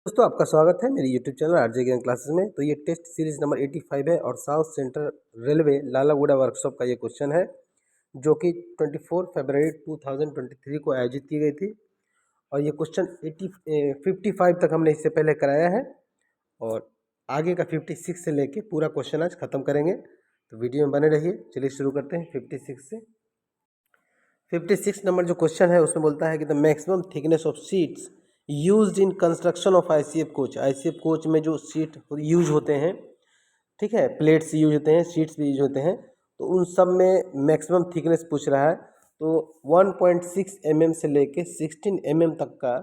दोस्तों आपका स्वागत है मेरी यूट्यूब चैनल आरजे ज्ञान क्लासेस में। तो ये टेस्ट सीरीज नंबर 85 है और south central railway Lalaguda workshop का ये क्वेश्चन है जो कि 24 फरवरी 2023 को आयोजित की गई थी। और ये क्वेश्चन 55 तक हमने इससे पहले कराया है और आगे का 56 से लेके पूरा क्वेश्चन आज खत्म करेंगे। तो वीडियो में बने रहिए। चलिए शुरू करते हैं 56 से। 56 नंबर जो क्वेश्चन है उसमें बोलता है कि the maximum thickness of seats used in construction of ICF coach. ICF coach में जो सीट यूज होते हैं, ठीक है, प्लेट्स यूज होते हैं, सीट्स भी यूज होते हैं, तो उन सब में मैक्सिमम थिकनेस पूछ रहा है। तो 1.6 mm से लेके 16 mm तक का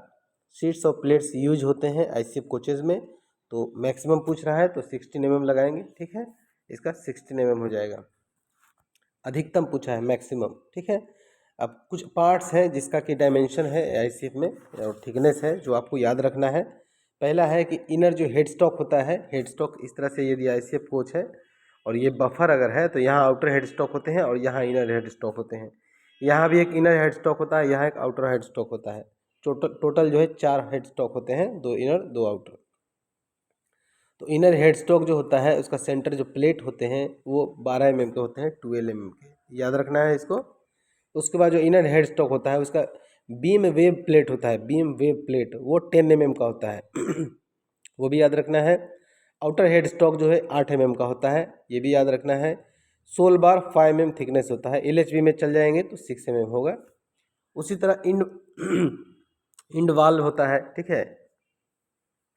सीट्स और प्लेट्स यूज होते हैं आईसीएफ कोचेज़ में। तो मैक्सिमम पूछ रहा है तो 16 mm लगाएंगे, ठीक है, इसका 16 mm हो जाएगा। अधिकतम पूछा है मैक्सिमम, ठीक है। अब कुछ पार्ट्स हैं जिसका कि डायमेंशन है आईसीएफ में और थिकनेस है जो आपको याद रखना है। पहला है कि इनर जो हेड स्टॉक होता है, हेड स्टॉक इस तरह से यदि आईसीएफ कोच है और ये बफर अगर है तो यहाँ आउटर हेड स्टॉक होते हैं और यहाँ इनर हेड स्टॉक होते हैं। यहाँ भी एक इनर हेड स्टॉक होता है, यहाँ एक आउटर हेड स्टॉक होता है। टोटल जो है 4 हेड स्टॉक होते हैं, 2 इनर 2 आउटर। तो इनर हेड स्टॉक जो होता है उसका सेंटर जो प्लेट होते हैं वो 12 mm के होते हैं, 12 mm के, याद रखना है इसको। उसके बाद जो इनर हेड स्टॉक होता है उसका बीम वेब प्लेट होता है, बीम वेब प्लेट वो 10 mm का होता है वो भी याद रखना है। आउटर हेड स्टॉक जो है 8 mm का होता है, ये भी याद रखना है। सोल बार 5 mm थिकनेस होता है, एलएचबी में चल जाएंगे तो 6 mm होगा। उसी तरह इंड इंड वाल होता है, ठीक है,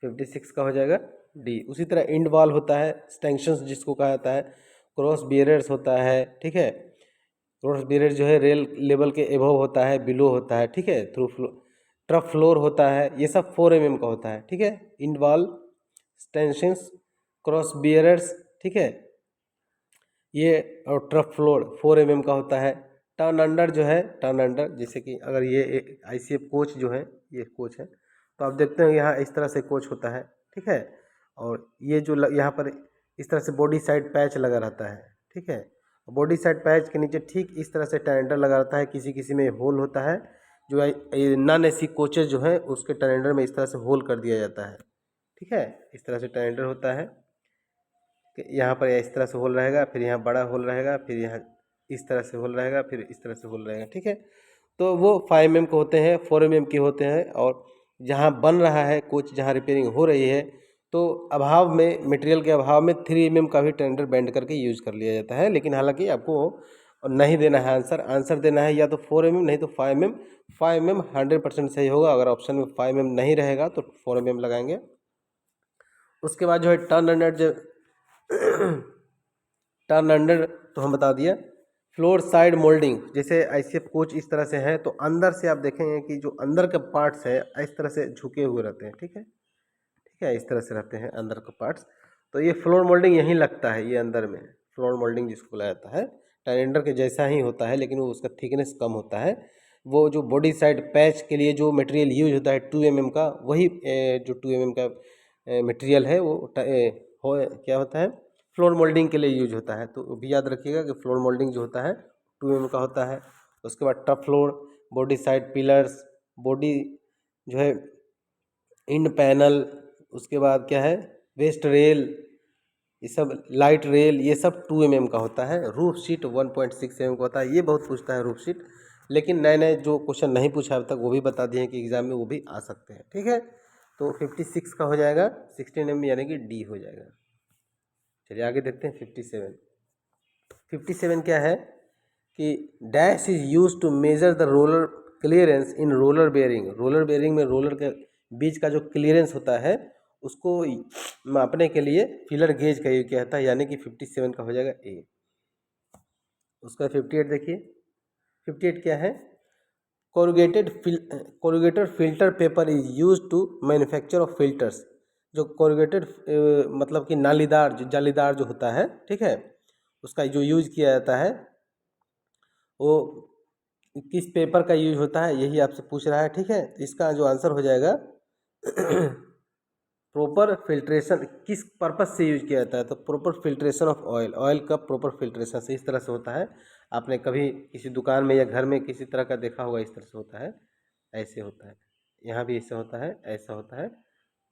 56 का हो जाएगा डी। उसी तरह इंड वाल होता है, स्टैंक्शंस जिसको कहा जाता है, क्रॉस बियरर्स होता है, ठीक है। क्रॉस बियरर जो है रेल लेवल के एबव होता है, बिलो होता है, ठीक है। ट्रफ फ्लोर होता है, ये सब 4 mm का होता है, ठीक है। इंड वाल, स्टैंक्शंस, क्रॉस बियरर्स, ठीक है, ये और ट्रफ फ्लोर 4 mm का होता है। टर्न अंडर जो है, टर्न अंडर जैसे कि अगर ये आईसीएफ कोच जो है, ये कोच है तो आप देखते हैं यहाँ इस तरह से कोच होता है, ठीक है। और ये जो यहाँ पर इस तरह से बॉडी साइड पैच लगा रहता है, ठीक है। बॉडी साइड पैच के नीचे ठीक इस तरह से टर्नडर लगा रहता है, किसी किसी में होल होता है। जो नॉन एसी कोचेज जो है उसके टर्नडर में इस तरह से होल कर दिया जाता है, ठीक है। इस तरह से टर्नडर होता है कि यहाँ पर इस तरह से होल रहेगा, फिर यहाँ बड़ा होल रहेगा, फिर यहाँ इस तरह से होल रहेगा, फिर इस तरह से होल रहेगा, ठीक है। तो वो 5 mm के होते हैं, 4 mm के होते हैं। और जहाँ बन रहा है कोच, जहाँ रिपेयरिंग हो रही है, तो अभाव में, मटेरियल के अभाव में 3 mm का भी टेंडर बेंड करके यूज़ कर लिया जाता है। लेकिन हालांकि आपको नहीं देना है आंसर देना है या तो 4 mm नहीं तो 5 mm। 5 mm 100% सही होगा। अगर ऑप्शन में 5 mm नहीं रहेगा तो 4 mm लगाएंगे। उसके बाद जो है टर्न अंडर, जो टर्न अंडर तो हम बता दिया। फ्लोर साइड मोल्डिंग, जैसे आईसीएफ कोच इस तरह से है तो अंदर से आप देखेंगे कि जो अंदर के पार्ट्स है इस तरह से झुके हुए रहते हैं, ठीक है, ठीक है, इस तरह से रहते हैं अंदर के पार्ट्स। तो ये फ्लोर मोल्डिंग यहीं लगता है, ये अंदर में फ्लोर मोल्डिंग जिसको बोला जाता है, टर्नएंडर के जैसा ही होता है लेकिन वो उसका थिकनेस कम होता है। वो जो बॉडी साइड पैच के लिए जो मटेरियल यूज होता है 2 mm का, वही जो 2 mm का मटेरियल है वो क्या होता है, फ्लोर मोल्डिंग के लिए यूज होता है। तो वो भी याद रखिएगा कि फ्लोर मोल्डिंग जो होता है 2 mm का होता है। उसके बाद tough floor, body side pillars, body जो है इंड पैनल, उसके बाद क्या है, वेस्ट रेल, ये सब लाइट रेल, ये सब 2 mm का होता है। रूफ शीट 1.6 mm का होता है। ये बहुत पूछता है रूफ शीट, लेकिन नए नए जो क्वेश्चन नहीं पूछा अब तक वो भी बता दिए हैं कि एग्जाम में वो भी आ सकते हैं, ठीक है। तो 56 का हो जाएगा 16 mm यानी कि डी हो जाएगा। चलिए आगे देखते हैं 57। 57 क्या है कि dash is use to measure the roller clearance in roller bearing. Roller bearing में रोलर के बीच का जो क्लियरेंस होता है उसको मापने के लिए फीलर गेज का यूज किया जाता है, यानी कि 57 का हो जाएगा ए। उसका 58 देखिए, 58 क्या है, corrugated filter paper is use to manufacture of filters. जो कोरुगेटेड मतलब कि नालीदार, जो जालीदार जो होता है, ठीक है, उसका जो यूज किया जाता है वो किस पेपर का यूज होता है, यही आपसे पूछ रहा है, ठीक है। इसका जो आंसर हो जाएगा प्रॉपर फिल्ट्रेशन, किस पर्पज से यूज किया जाता है, तो proper filtration of oil, oil का प्रॉपर फिल्ट्रेशन से इस तरह से होता है। आपने कभी किसी दुकान में या घर में किसी तरह का देखा होगा, इस तरह से होता है, ऐसे होता है। यहाँ भी ऐसा होता है, ऐसा होता है,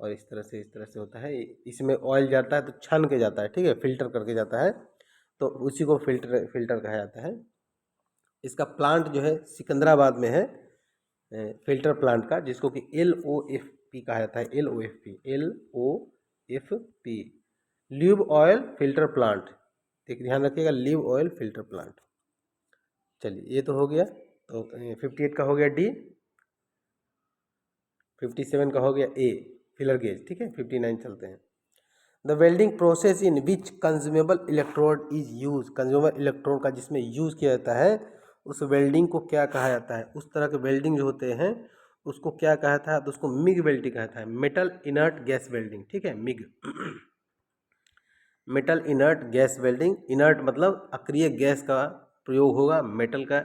और इस तरह से होता है। इसमें ऑयल जाता है तो छन के जाता है, ठीक है, फिल्टर करके जाता है, तो उसी को फिल्टर कहा जाता है। इसका प्लांट जो है सिकंदराबाद में है, फिल्टर प्लांट का, जिसको कि LOFP कहा जाता है। LOFP lube oil filter plant, ठीक, ध्यान रखिएगा, ल्यूब ऑयल फिल्टर प्लांट। चलिए ये तो हो गया। तो 58 का हो गया D, 57 का हो गया A फिलर गेज, ठीक है। 59 चलते हैं। The welding process in which consumable electrode is use, consumable electrode का जिसमें यूज किया जाता है उस वेल्डिंग को क्या कहा जाता है? उस तरह के वेल्डिंग जो होते हैं उसको क्या कहता है? तो उसको मिग वेल्डिंग कहता है, मेटल इनर्ट गैस वेल्डिंग, ठीक है, MiG. Metal inert gas welding, inert मतलब अक्रिय गैस का प्रयोग होगा, मेटल का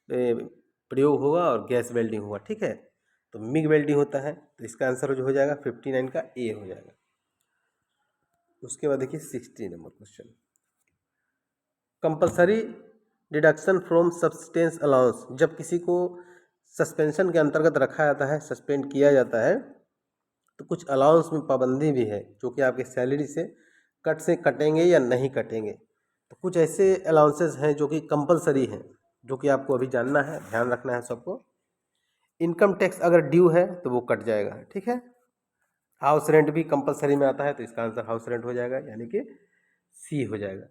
प्रयोग होगा और गैस वेल्डिंग होगा, ठीक है। तो मिग वेल्डिंग होता है। तो इसका आंसर जो हो जाएगा 59 का A हो जाएगा। उसके बाद देखिए 60 number question, compulsory deduction from substance allowance. जब किसी को सस्पेंशन के अंतर्गत रखा जाता है, सस्पेंड किया जाता है, तो कुछ अलाउंस में पाबंदी भी है जो कि आपके सैलरी से कटेंगे या नहीं कटेंगे। तो कुछ ऐसे अलाउंसेस हैं जो कि कंपलसरी हैं, जो कि आपको अभी जानना है, ध्यान रखना है सबको। इनकम टैक्स अगर ड्यू है तो वो कट जाएगा, ठीक है। हाउस रेंट भी कंपलसरी में आता है, तो इसका आंसर हाउस रेंट हो जाएगा, यानी कि C हो जाएगा।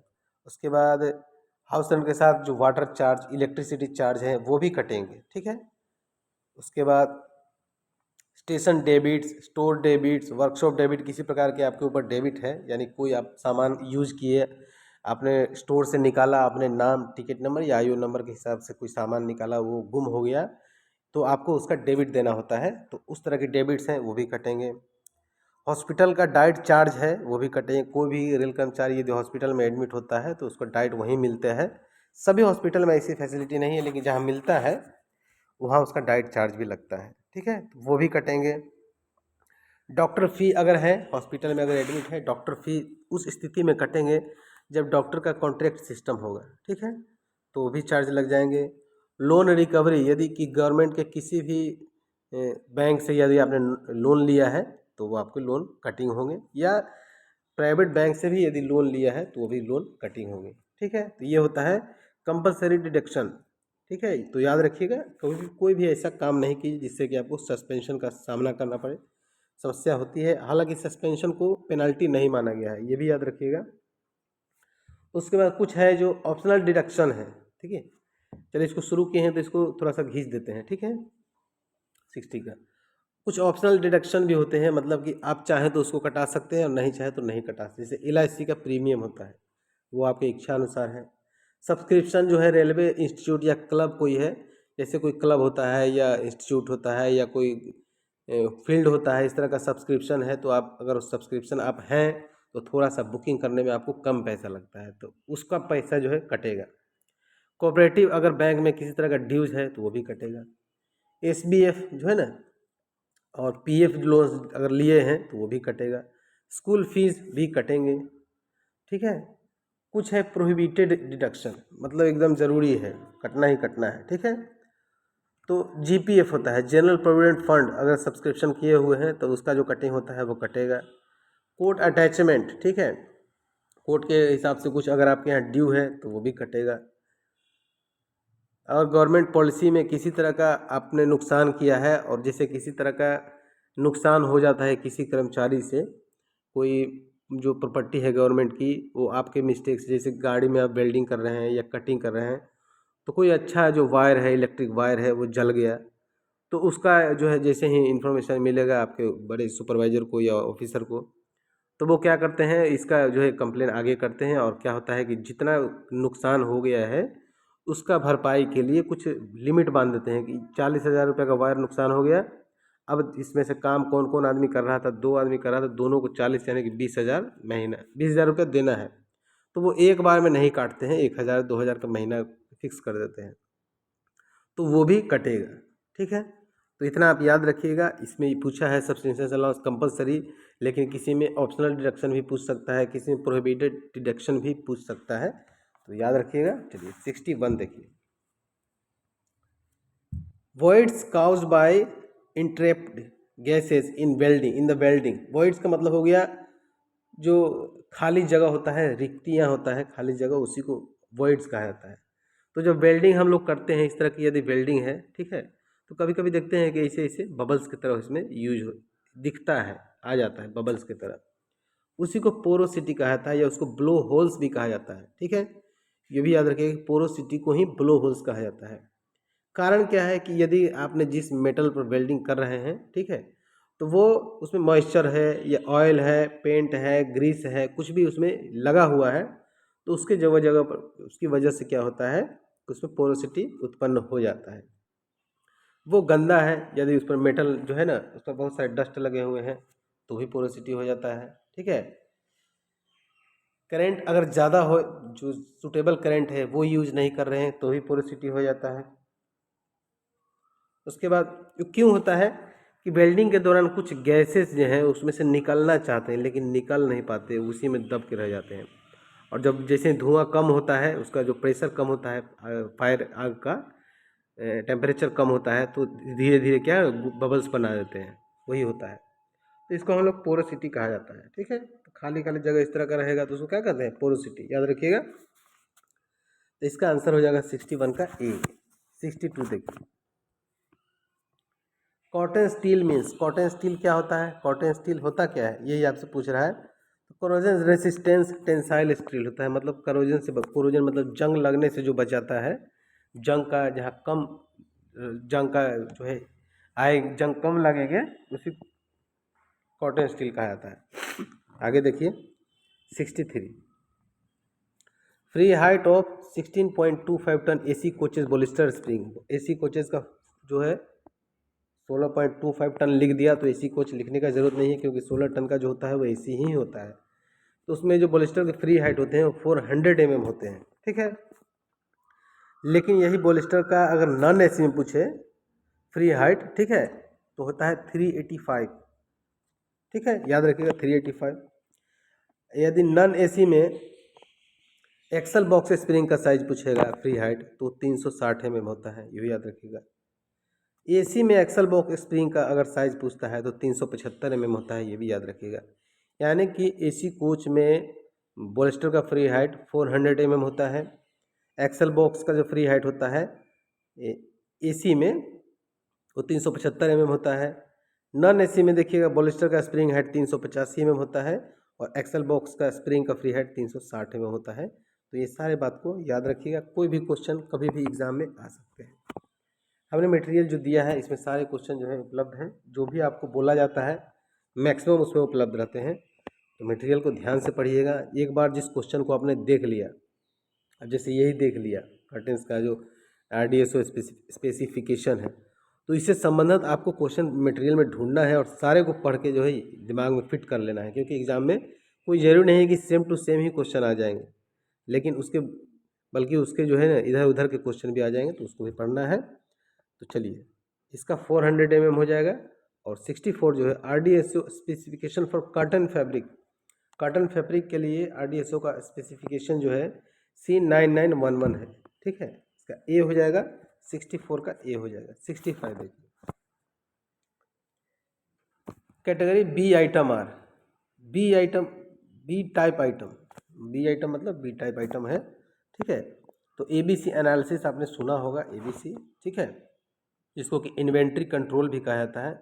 उसके बाद हाउस रेंट के साथ जो वाटर चार्ज, इलेक्ट्रिसिटी चार्ज है वो भी कटेंगे, ठीक है। उसके बाद station debits, store debits, workshop debit, किसी प्रकार के आपके ऊपर डेबिट है, यानी कोई आप सामान यूज़ किए, आपने स्टोर से निकाला, आपने नाम, टिकट नंबर या IU नंबर के हिसाब से कोई सामान निकाला, वो गुम हो गया, तो आपको उसका डेबिट देना होता है, तो उस तरह के डेबिट्स हैं वो भी कटेंगे। हॉस्पिटल का डाइट चार्ज है वो भी कटेंगे। कोई भी रेल कर्मचारी यदि हॉस्पिटल में एडमिट होता है तो उसको डाइट वहीं मिलते हैं। सभी हॉस्पिटल में ऐसी फैसिलिटी नहीं है, लेकिन जहाँ मिलता है वहाँ उसका डाइट चार्ज भी लगता है, ठीक है, तो वो भी कटेंगे। डॉक्टर फ़ी अगर है, हॉस्पिटल में अगर एडमिट है, डॉक्टर फ़ी उस स्थिति में कटेंगे जब डॉक्टर का कॉन्ट्रैक्ट सिस्टम होगा, ठीक है, तो वो भी चार्ज लग जाएंगे। लोन रिकवरी, यदि कि गवर्नमेंट के किसी भी बैंक से यदि आपने लोन लिया है तो वो आपके लोन कटिंग होंगे, या प्राइवेट बैंक से भी यदि लोन लिया है तो वो भी लोन कटिंग होंगे, ठीक है। तो ये होता है कंपलसरी डिडक्शन, ठीक है। तो याद रखिएगा, कोई भी ऐसा काम नहीं कीजिए जिससे कि आपको सस्पेंशन का सामना करना पड़े, समस्या होती है। हालांकि सस्पेंशन को पेनल्टी नहीं माना गया है, ये भी याद रखिएगा। उसके बाद कुछ है जो ऑप्शनल डिडक्शन है, ठीक है। चलिए इसको शुरू किए हैं तो इसको थोड़ा सा खींच देते हैं, ठीक है। 60 का कुछ ऑप्शनल डिडक्शन भी होते हैं, मतलब कि आप चाहें तो उसको कटा सकते हैं और नहीं चाहे तो नहीं कटा सकते। जैसे LIC का प्रीमियम होता है, वो आपके इच्छा अनुसार है। सब्सक्रिप्शन जो है रेलवे इंस्टीट्यूट या क्लब कोई है, जैसे कोई क्लब होता है या इंस्टीट्यूट होता है या कोई फील्ड होता है, इस तरह का सब्सक्रिप्शन है, तो आप अगर उस सब्सक्रिप्शन आप हैं तो थोड़ा सा बुकिंग करने में आपको कम पैसा लगता है, तो उसका पैसा जो है कटेगा। कोऑपरेटिव अगर बैंक में किसी तरह का ड्यूज है तो वो भी कटेगा। SBF जो है ना, और PF लोन अगर लिए हैं तो वो भी कटेगा। स्कूल फीस भी कटेंगे, ठीक है। कुछ है प्रोहिबिटेड डिडक्शन, मतलब एकदम ज़रूरी है, कटना ही कटना है, ठीक है। तो GPF होता है, जनरल प्रोविडेंट फंड, अगर सब्सक्रिप्शन किए हुए हैं तो उसका जो कटिंग होता है वो कटेगा। कोर्ट अटैचमेंट, ठीक है, कोर्ट के हिसाब से कुछ अगर आपके यहाँ ड्यू है तो वो भी कटेगा। और गवर्नमेंट पॉलिसी में किसी तरह का आपने नुकसान किया है, और जैसे किसी तरह का नुकसान हो जाता है किसी कर्मचारी से, कोई जो प्रॉपर्टी है गवर्नमेंट की, वो आपके मिस्टेक से, जैसे गाड़ी में आप वेल्डिंग कर रहे हैं या कटिंग कर रहे हैं, तो कोई अच्छा जो वायर है, इलेक्ट्रिक वायर है, वो जल गया, तो उसका जो है जैसे ही इन्फॉर्मेशन मिलेगा आपके बड़े सुपरवाइज़र को या ऑफिसर को, तो वो क्या करते हैं, इसका जो है कंप्लेन आगे करते हैं। और क्या होता है कि जितना नुकसान हो गया है उसका भरपाई के लिए कुछ लिमिट बांध देते हैं कि 40,000 रुपये का वायर नुकसान हो गया। अब इसमें से काम कौन कौन आदमी कर रहा था, 2 आदमी कर रहा था, दोनों को 40 यानी कि 20,000 महीना, 20,000 रुपये देना है। तो वो एक बार में नहीं काटते हैं, 1,000 2,000 का महीना फिक्स कर देते हैं, तो वो भी कटेगा, ठीक है। तो इतना आप याद रखिएगा। इसमें ये पूछा है सब्सटेंशियल अलाउंस कंपलसरी, लेकिन किसी में ऑप्शनल डिडक्शन भी पूछ सकता है, किसी में प्रोहिबिटेड डिडक्शन भी पूछ सकता है, तो याद रखिएगा। चलिए 61 देखिए, voids caused by interrupt gases in welding, in the welding. Voids का मतलब हो गया जो खाली जगह होता है, रिक्तियाँ होता है, खाली जगह, उसी को वॉइड्स कहा जाता है। तो जब वेल्डिंग हम लोग करते हैं, इस तरह की यदि वेल्डिंग है, ठीक है, तो कभी कभी देखते हैं कि ऐसे ऐसे बबल्स की तरह इसमें यूज हो दिखता है, आ जाता है बबल्स की तरह, उसी को पोरोसिटी कहा जाता है, या उसको ब्लो होल्स भी कहा जाता है। ठीक है, ये भी याद रखिएगा, पोरोसिटी को ही ब्लो होल्स कहा जाता है। कारण क्या है कि यदि आपने जिस मेटल पर वेल्डिंग कर रहे हैं, ठीक है, तो वो उसमें मॉइस्चर है या ऑयल है, पेंट है, ग्रीस है, कुछ भी उसमें लगा हुआ है, तो उसके जगह जगह पर उसकी वजह से क्या होता है, उसमें पोरोसिटी उत्पन्न हो जाता है। वो गंदा है, यदि उस पर मेटल जो है ना, उस पर बहुत सारे डस्ट लगे हुए हैं, तो भी पोरोसिटी हो जाता है। ठीक है, करंट अगर ज़्यादा हो, जो सुटेबल करंट है वो यूज नहीं कर रहे हैं, तो भी पोरोसिटी हो जाता है। उसके बाद क्यों होता है कि वेल्डिंग के दौरान कुछ गैसेस जो हैं उसमें से निकलना चाहते हैं, लेकिन निकल नहीं पाते, उसी में दब के रह जाते हैं। और जब जैसे धुआं कम होता है, उसका जो प्रेशर कम होता है, फायर आग का टेम्परेचर कम होता है, तो धीरे धीरे क्या बबल्स बना देते हैं, वही होता है। तो इसको हम लोग पोरोसिटी कहा जाता है। ठीक है, तो खाली खाली जगह इस तरह का रहेगा तो उसको क्या कहते हैं, पोरोसिटी, याद रखिएगा। तो इसका आंसर हो जाएगा 61 का ए। 62 देखिए, cotton steel means, cotton steel क्या होता है, कॉटन स्टील होता क्या है, यही आपसे पूछ रहा है। तो कोरोजन रेसिस्टेंस टेंसाइल स्टील होता है, मतलब करोजन से, कोरोजन मतलब जंग लगने से जो बचाता है, जंग का जहाँ कम, जंग का जो है आए, जंग कम लगेंगे, उसी कॉटन स्टील कहा जाता है। आगे देखिए 63, free height of 16.25 ton AC coaches bolster spring. AC coaches का जो है 16.25 टन लिख दिया, तो एसी कोच लिखने का ज़रूरत नहीं है, क्योंकि 16 टन का जो होता है वो एसी ही होता है। तो उसमें जो बोलिस्टर के फ्री हाइट होते हैं वो 400 mm होते हैं। ठीक है, लेकिन यही बोलिस्टर का अगर नॉन एसी में पूछे फ्री हाइट, ठीक है, तो होता है 385। ठीक है, याद रखिएगा 385। यदि नॉन एसी में एक्सल बॉक्स स्प्रिंग का साइज पूछेगा फ्री हाइट, तो 360 mm होता है, ये भी याद रखिएगा। एसी में एक्सल बॉक्स स्प्रिंग का अगर साइज पूछता है तो 375 mm होता है, ये भी याद रखिएगा। यानी कि एसी कोच में बोल्स्टर का फ्री हाइट 400 mm होता है, एक्सल बॉक्स का जो फ्री हाइट होता है एसी में वो 375 mm होता है। नॉन एसी में देखिएगा बोल्स्टर का स्प्रिंग हाइट 385 mm होता है, और एक्सल बॉक्स का स्प्रिंग का फ्री हाइट 360 mm होता है। तो ये सारे बात को याद रखिएगा, कोई भी क्वेश्चन कभी भी एग्जाम में आ सकते हैं। हमने मटेरियल जो दिया है इसमें सारे क्वेश्चन जो है उपलब्ध हैं, जो भी आपको बोला जाता है मैक्सिमम उसमें उपलब्ध रहते हैं। तो मटेरियल को ध्यान से पढ़िएगा। एक बार जिस क्वेश्चन को आपने देख लिया, अब जैसे यही देख लिया कर्टेंस का जो RDSO स्पेसिफिकेशन है, तो इससे संबंधित आपको क्वेश्चन मटेरियल में ढूंढना है और सारे को पढ़ के जो है दिमाग में फिट कर लेना है, क्योंकि एग्ज़ाम में कोई ज़रूरी नहीं है कि सेम टू सेम ही क्वेश्चन आ जाएंगे, लेकिन उसके बल्कि उसके जो है ना इधर उधर के क्वेश्चन भी आ जाएंगे, तो उसको भी पढ़ना है। तो चलिए, इसका 400 mm हो जाएगा, और 64 जो है RDSO specification for cotton fabric. Cotton fabric के लिए RDSO का स्पेसिफिकेशन जो है C9911 है। ठीक है, इसका ए हो जाएगा, 64 का ए हो जाएगा। 65 देखिए, category B item are, B item, B type item, B item मतलब बी टाइप आइटम है। ठीक है, तो ABC एनालिसिस आपने सुना होगा, ABC, ठीक है, जिसको कि इन्वेंट्री कंट्रोल भी कहा जाता है।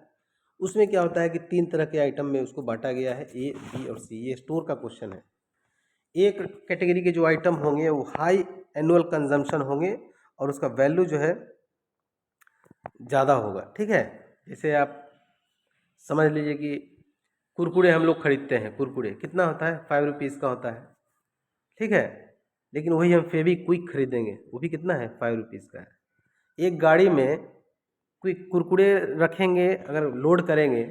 उसमें क्या होता है कि 3 तरह के आइटम में उसको बांटा गया है, A, B और C। ये स्टोर का क्वेश्चन है। एक कैटेगरी के जो आइटम होंगे वो हाई एनुअल कंजम्पशन होंगे, और उसका वैल्यू जो है ज़्यादा होगा। ठीक है, जैसे आप समझ लीजिए कि कुरकुरे हम लोग खरीदते हैं, कुरकुरे कितना होता है, 5 रुपीज़ का होता है। ठीक है, लेकिन वही हम फेविक्विक खरीदेंगे, वो भी कितना है, 5 रुपीज़ का है। एक गाड़ी में कोई कुरकुरे रखेंगे, अगर लोड करेंगे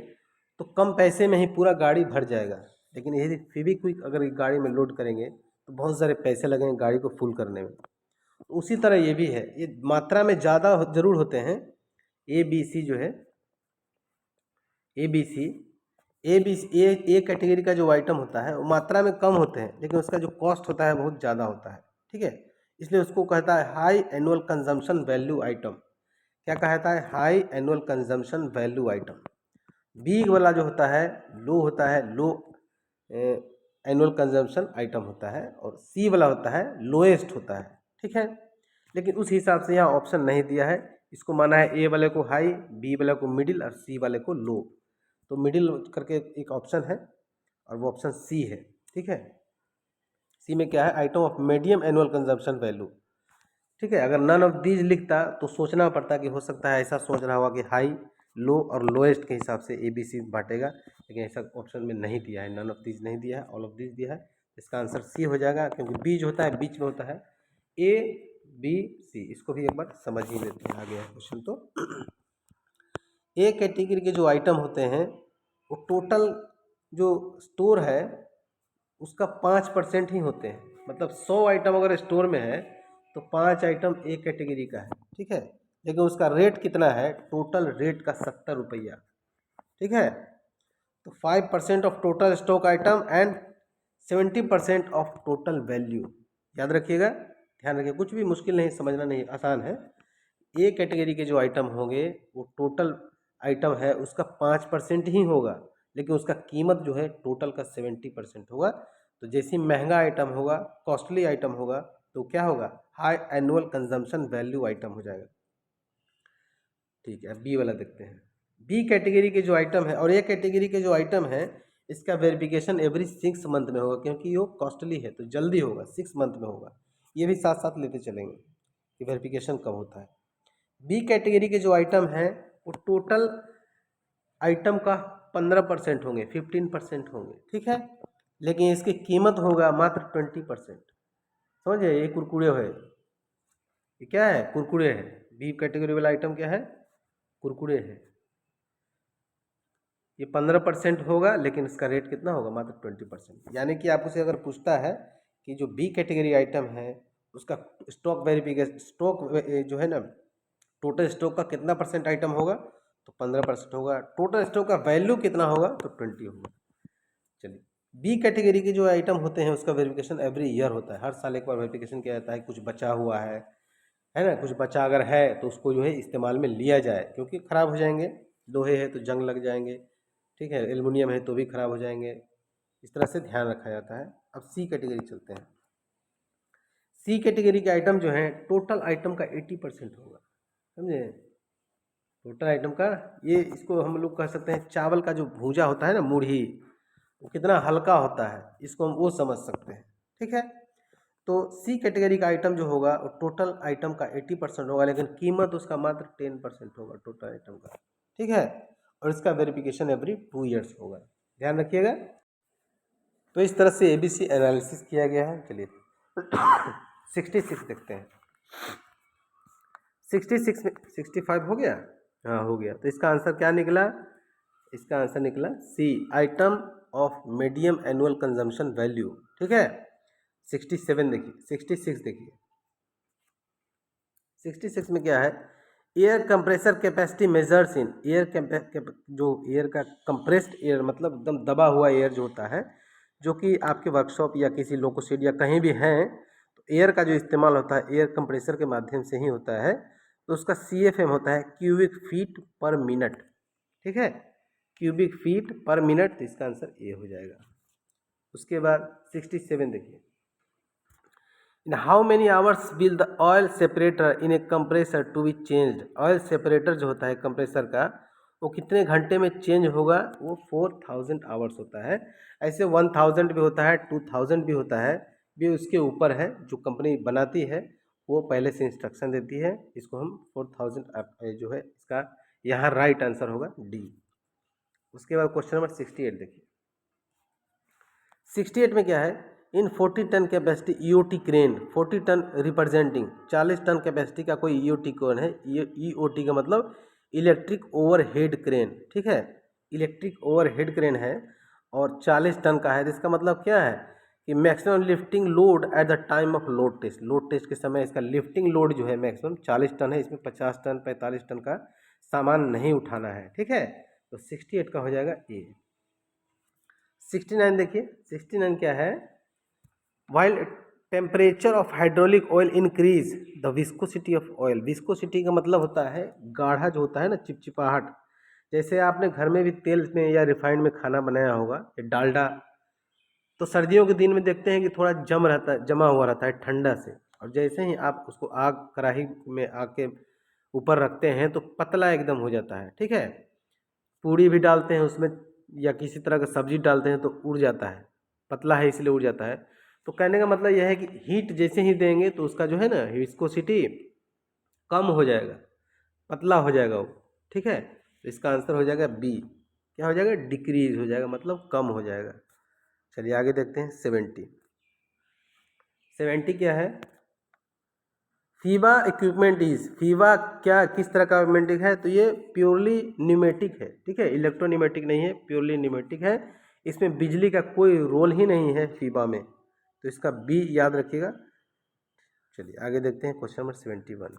तो कम पैसे में ही पूरा गाड़ी भर जाएगा, लेकिन यदि फेविक्विक अगर एक गाड़ी में लोड करेंगे तो बहुत सारे पैसे लगेंगे गाड़ी को फुल करने में। तो उसी तरह ये भी है, ये मात्रा में ज़्यादा जरूर होते हैं। ABC जो है, ABC, ए कैटेगरी का जो आइटम होता है वो मात्रा में कम होते हैं, लेकिन उसका जो कॉस्ट होता है बहुत ज़्यादा होता है। ठीक है, इसलिए उसको कहता है high annual consumption value item. क्या कहता है, high annual consumption value item. B वाला जो होता है लो एनुअल कंजम्पशन आइटम होता है, और सी वाला होता है लोएस्ट होता है। ठीक है, लेकिन उस हिसाब से यहाँ ऑप्शन नहीं दिया है। इसको माना है ए वाले को हाई, बी वाले को मिडिल और सी वाले को लो। तो मिडिल करके एक ऑप्शन है और वो ऑप्शन सी है। ठीक है, सी में क्या है, item of medium annual consumption value. ठीक है, अगर नन ऑफ दीज लिखता तो सोचना पड़ता कि हो सकता है ऐसा सोच रहा होगा कि हाई, लो और लोएस्ट के हिसाब से ए बी सी बांटेगा, लेकिन ऐसा ऑप्शन में नहीं दिया है, नन ऑफ दीज नहीं दिया है, ऑल ऑफ दीज दिया है। इसका आंसर सी हो जाएगा, क्योंकि बी जो होता है बीच में होता है, ए बी सी। इसको भी एक बार समझ ही लेते हैं, आ गया क्वेश्चन। तो ए कैटेगरी के जो आइटम होते हैं वो टोटल जो स्टोर है उसका 5% ही होते हैं। मतलब 100 आइटम अगर स्टोर में है तो 5 आइटम ए कैटेगरी का है। ठीक है, लेकिन उसका रेट कितना है, टोटल रेट का 70 रुपया। ठीक है, तो 5% of total stock item and 70% of total value. याद रखिएगा, ध्यान रखिए, कुछ भी मुश्किल नहीं, समझना नहीं, आसान है। ए कैटेगरी के जो आइटम होंगे वो टोटल आइटम है उसका 5% ही होगा, लेकिन उसका कीमत जो है टोटल का 70% होगा। तो जैसे महंगा आइटम होगा, कॉस्टली आइटम होगा, तो क्या होगा, high annual consumption value item हो जाएगा। ठीक है, बी वाला देखते हैं। बी कैटेगरी के जो आइटम है और ए कैटेगरी के जो आइटम है इसका वेरिफिकेशन एवरी 6 मंथ में होगा, क्योंकि वो कॉस्टली है तो जल्दी होगा, 6 मंथ में होगा। ये भी साथ साथ लेते चलेंगे कि वेरिफिकेशन कब होता है। बी कैटेगरी के जो आइटम हैं वो टोटल आइटम का 15% होंगे, 15% होंगे। ठीक है, लेकिन इसकी कीमत होगा मात्र 20%। समझे, ये कुरकुरे है, ये क्या है, कुरकुरे है। बी कैटेगरी वाला आइटम क्या है, कुरकुरे है। ये 15% होगा, लेकिन इसका रेट कितना होगा, मात्र 20%। यानी कि आपसे अगर पूछता है कि जो बी कैटेगरी आइटम है उसका स्टॉक वेरिफिकेशन, स्टॉक जो है ना, टोटल स्टॉक का कितना परसेंट आइटम होगा, तो 15% होगा। टोटल स्टॉक का वैल्यू कितना होगा, तो 20 होगा। चलिए, बी कैटेगरी के जो आइटम होते हैं उसका वेरिफिकेशन एवरी ईयर होता है, हर साल एक बार वेरिफिकेशन किया जाता है। कुछ बचा हुआ है ना, कुछ बचा अगर है तो उसको जो है इस्तेमाल में लिया जाए, क्योंकि ख़राब हो जाएंगे। लोहे है तो जंग लग जाएंगे, ठीक है, एल्युमिनियम है तो भी ख़राब हो जाएंगे। इस तरह से ध्यान रखा जाता है। अब सी कैटेगरी चलते हैं। सी कैटेगरी के आइटम जो हैं टोटल आइटम का 80% होगा। समझे, टोटल आइटम का, ये इसको हम लोग कह सकते हैं चावल का जो भूजा होता है ना, मुरही, वो कितना हल्का होता है, इसको हम वो समझ सकते हैं। ठीक है, तो सी कैटेगरी का आइटम जो होगा वो टोटल आइटम का 80% होगा, लेकिन कीमत उसका मात्र 10% होगा टोटल आइटम का। ठीक है, और इसका वेरिफिकेशन एवरी 2 ईयर्स होगा। ध्यान रखिएगा। तो इस तरह से एबीसी एनालिसिस किया गया है। चलिए 66 देखते हैं। 66 में 65 हो गया, हाँ हो गया। तो इसका आंसर क्या निकला, इसका आंसर निकला C, item of medium annual consumption value. ठीक है, 67 देखिए, 66 देखिए। 66 में क्या है, air compressor capacity measures in air जो एयर का कंप्रेस्ड एयर, मतलब एकदम दबा हुआ एयर जो होता है, जो कि आपके वर्कशॉप या किसी लोकोशेड या कहीं भी हैं, तो एयर का जो इस्तेमाल होता है एयर कंप्रेसर के माध्यम से ही होता है। तो उसका CFM होता है क्यूबिक फीट पर मिनट। ठीक है, क्यूबिक फीट पर मिनट, तो इसका आंसर ए हो जाएगा। उसके बाद 67 देखिए। In how many hours will the oil separator in A compressor to be changed. Oil separator जो होता है कंप्रेसर का, वो कितने घंटे में चेंज होगा, वो 4000 आवर्स होता है। ऐसे 1000 भी होता है, 2000 भी होता है, भी उसके ऊपर है। जो कंपनी बनाती है वो पहले से इंस्ट्रक्शन देती है। इसको हम 4000 जो है इसका यहाँ राइट आंसर होगा डी। उसके बाद क्वेश्चन नंबर 68 देखिए। 68 में क्या है, in 40 ton capacity EOT crane, 40 ton representing 40 ton capacity का कोई ईओटी क्रेन है। ईओटी का मतलब इलेक्ट्रिक ओवरहेड क्रेन। ठीक है, इलेक्ट्रिक ओवरहेड क्रेन है और 40 टन का है। तो इसका मतलब क्या है कि maximum lifting load at the time of load test, load test के समय इसका लिफ्टिंग लोड जो है मैक्सिमम 40 टन है। इसमें 50 टन 45 टन का सामान नहीं उठाना है। ठीक है, तो 68 का हो जाएगा ए। 69 देखिए। 69 क्या है, while temperature of hydraulic oil increase the viscosity of oil. Viscosity का मतलब होता है गाढ़ा जो होता है ना, चिपचिपाहट, जैसे आपने घर में भी तेल में या रिफाइंड में खाना बनाया होगा या डालडा, तो सर्दियों के दिन में देखते हैं कि थोड़ा जमा हुआ रहता है ठंडा से, और जैसे ही आप उसको आग कढ़ाई में आग के ऊपर रखते हैं तो पतला एकदम हो जाता है। ठीक है, पूड़ी भी डालते हैं उसमें या किसी तरह का सब्जी डालते हैं तो उड़ जाता है, पतला है इसलिए उड़ जाता है। तो कहने का मतलब यह है कि हीट जैसे ही देंगे तो उसका जो है ना विस्कोसिटी कम हो जाएगा, पतला हो जाएगा वो। ठीक है, तो इसका आंसर हो जाएगा बी, क्या हो जाएगा, डिक्रीज हो जाएगा, मतलब कम हो जाएगा। चलिए आगे देखते हैं 70। 70 क्या है, फीबा इक्विपमेंट इज, फीबा क्या किस तरह का इक्विपमेंट है, तो ये प्योरली न्यूमेटिक है। ठीक है, इलेक्ट्रोन्यूमेटिक नहीं है, प्योरली न्यूमेटिक है। इसमें बिजली का कोई रोल ही नहीं है फीबा में, तो इसका बी याद रखिएगा। चलिए आगे देखते हैं क्वेश्चन नंबर 71।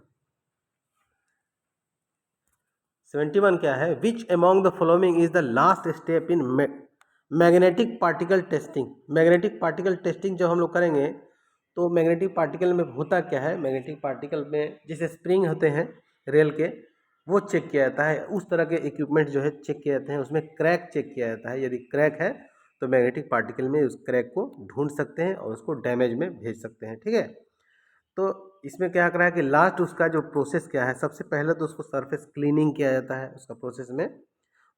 71 क्या है, which among the following is the last step in magnetic particle testing. Magnetic particle testing जब हम लोग करेंगे तो मैग्नेटिक पार्टिकल में होता क्या है, मैग्नेटिक पार्टिकल में जैसे स्प्रिंग होते हैं रेल के, वो चेक किया जाता है। उस तरह के इक्विपमेंट जो है चेक किए जाते हैं, उसमें क्रैक चेक किया जाता है। यदि क्रैक है तो मैग्नेटिक पार्टिकल में उस क्रैक को ढूंढ सकते हैं और उसको डैमेज में भेज सकते हैं। ठीक है, तो इसमें क्या कर रहा है कि लास्ट उसका जो प्रोसेस क्या है, सबसे पहले तो उसको सरफेस क्लीनिंग किया जाता है उसका प्रोसेस में।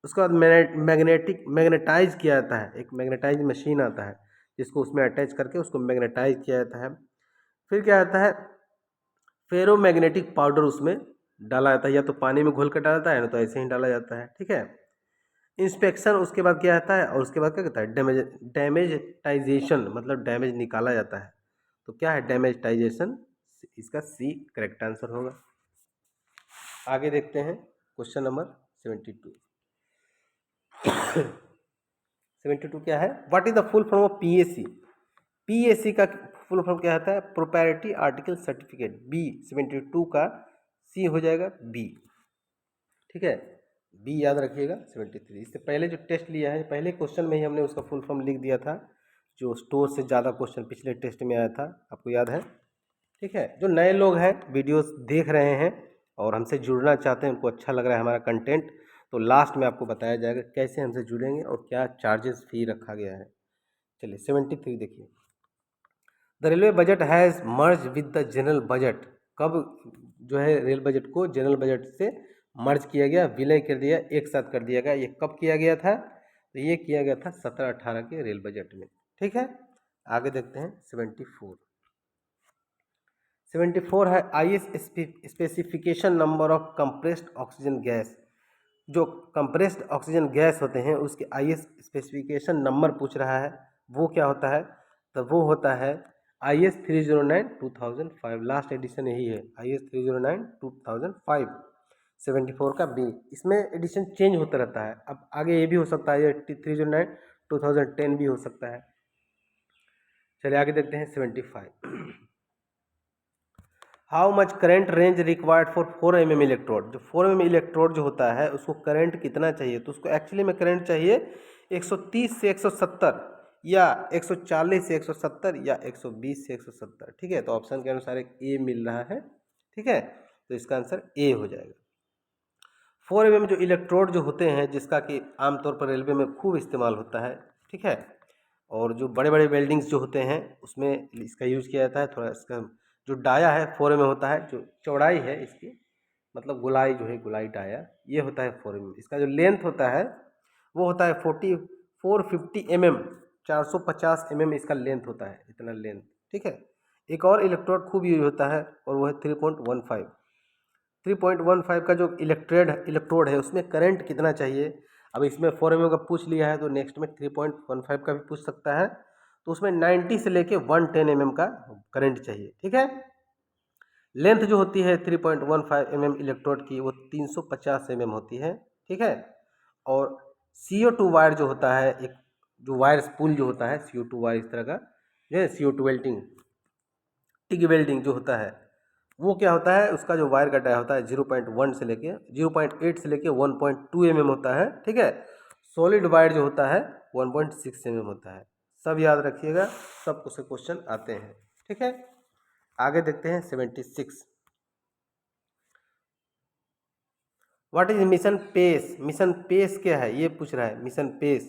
उसके बाद मैग्नेटाइज किया जाता है, एक मैग्नेटाइज मशीन आता है जिसको उसमें अटैच करके उसको मैग्नेटाइज किया जाता है। फिर क्या आता है, फेरोमैग्नेटिक पाउडर उसमें डाला जाता है, या तो पानी में घोल कर डाला जाता है ना तो ऐसे ही डाला जाता है। ठीक है, इंस्पेक्शन उसके बाद क्या आता है, और उसके बाद क्या कहता है, डैमेजटाइजेशन, मतलब डैमेज निकाला जाता है। तो क्या है डैमेजटाइजेशन, इसका सी करेक्ट आंसर होगा। आगे देखते हैं क्वेश्चन नंबर 72। 72 क्या है, what is the full form of PAC. PAC का फुल फॉर्म क्या होता है, प्रोप्राइटरी आर्टिकल सर्टिफिकेट। बी 72 का सी हो जाएगा बी। ठीक है, बी याद रखिएगा। 73 इससे पहले जो टेस्ट लिया है, पहले क्वेश्चन में ही हमने उसका फुल फॉर्म लिख दिया था, जो स्टोर से ज़्यादा क्वेश्चन पिछले टेस्ट में आया था, आपको याद है। ठीक है, जो नए लोग हैं वीडियोस देख रहे हैं और हमसे जुड़ना चाहते हैं, उनको अच्छा लग रहा है हमारा कंटेंट, तो लास्ट में आपको बताया जाएगा कैसे हमसे जुड़ेंगे और क्या चार्जेस फी रखा गया है। चलिए 73 देखिए, the railway budget has merge with the general budget. कब जो है रेल बजट को जनरल बजट से मर्ज किया गया, विलय कर दिया, एक साथ कर दिया गया। ये कब किया गया था, तो ये किया गया था 17-18 के रेल बजट में। ठीक है, आगे देखते हैं 74। 74 है, IS specification number of compressed oxygen gas. जो कंप्रेस्ड ऑक्सीजन गैस होते हैं उसके आईएस स्पेसिफिकेशन नंबर पूछ रहा है, वो क्या होता है, तो वो होता है IS 309 2005। लास्ट एडिशन यही है, IS 309 2005। 74 का बी, इसमें एडिशन चेंज होता रहता है, अब आगे ये भी हो सकता है, ये 309 2010 भी हो सकता है। चलिए आगे देखते हैं 75। How much current range required for 4 mm electrode. जो 4 mm इलेक्ट्रोड जो होता है उसको करंट कितना चाहिए, तो उसको एक्चुअली में करंट चाहिए 130 से 170, या 140 से 170, या 120 से 170। ठीक है, तो ऑप्शन के अनुसार एक ए मिल रहा है। ठीक है, तो इसका आंसर ए हो जाएगा। 4 mm जो इलेक्ट्रोड जो होते हैं, जिसका कि आमतौर पर रेलवे में खूब इस्तेमाल होता है। ठीक है, और जो बड़े बड़े वेल्डिंग्स जो होते हैं उसमें इसका यूज़ किया जाता है। थोड़ा इसका जो डाया है 4 में होता है, जो चौड़ाई है इसकी, मतलब गोलाई जो है, गोलाई डाया ये होता है 4 में। इसका जो लेंथ होता है वो होता है 450 mm, 450 mm इसका लेंथ होता है, इतना लेंथ। ठीक है, एक और इलेक्ट्रोड खूब यूज होता है और वो है 3.15। 3.15 का जो इलेक्ट्रोड है उसमें करंट कितना चाहिए। अब इसमें 4 mm का पूछ लिया है तो नेक्स्ट में 3.15 का भी पूछ सकता है, तो उसमें 90 से लेके 110 mm का करंट चाहिए। ठीक है, लेंथ जो होती है 3.15 mm इलेक्ट्रोड की वो 350 mm होती है। ठीक है, और CO2 वायर जो होता है, एक जो वायर स्पूल जो होता है CO2 वायर इस तरह का जो है, CO2 वेल्डिंग, टिग वेल्डिंग जो होता है, वो क्या होता है, उसका जो वायर का डाया होता है 0.1 से लेके 0.8 से लेके 1.2 mm होता है। ठीक है, सॉलिड वायर जो होता है 1.6 mm होता है। सब याद रखिएगा, सब कुछ क्वेश्चन आते हैं। ठीक है, आगे देखते हैं 76। What is mission pace, mission pace क्या है ये पूछ रहा है, मिशन पेस।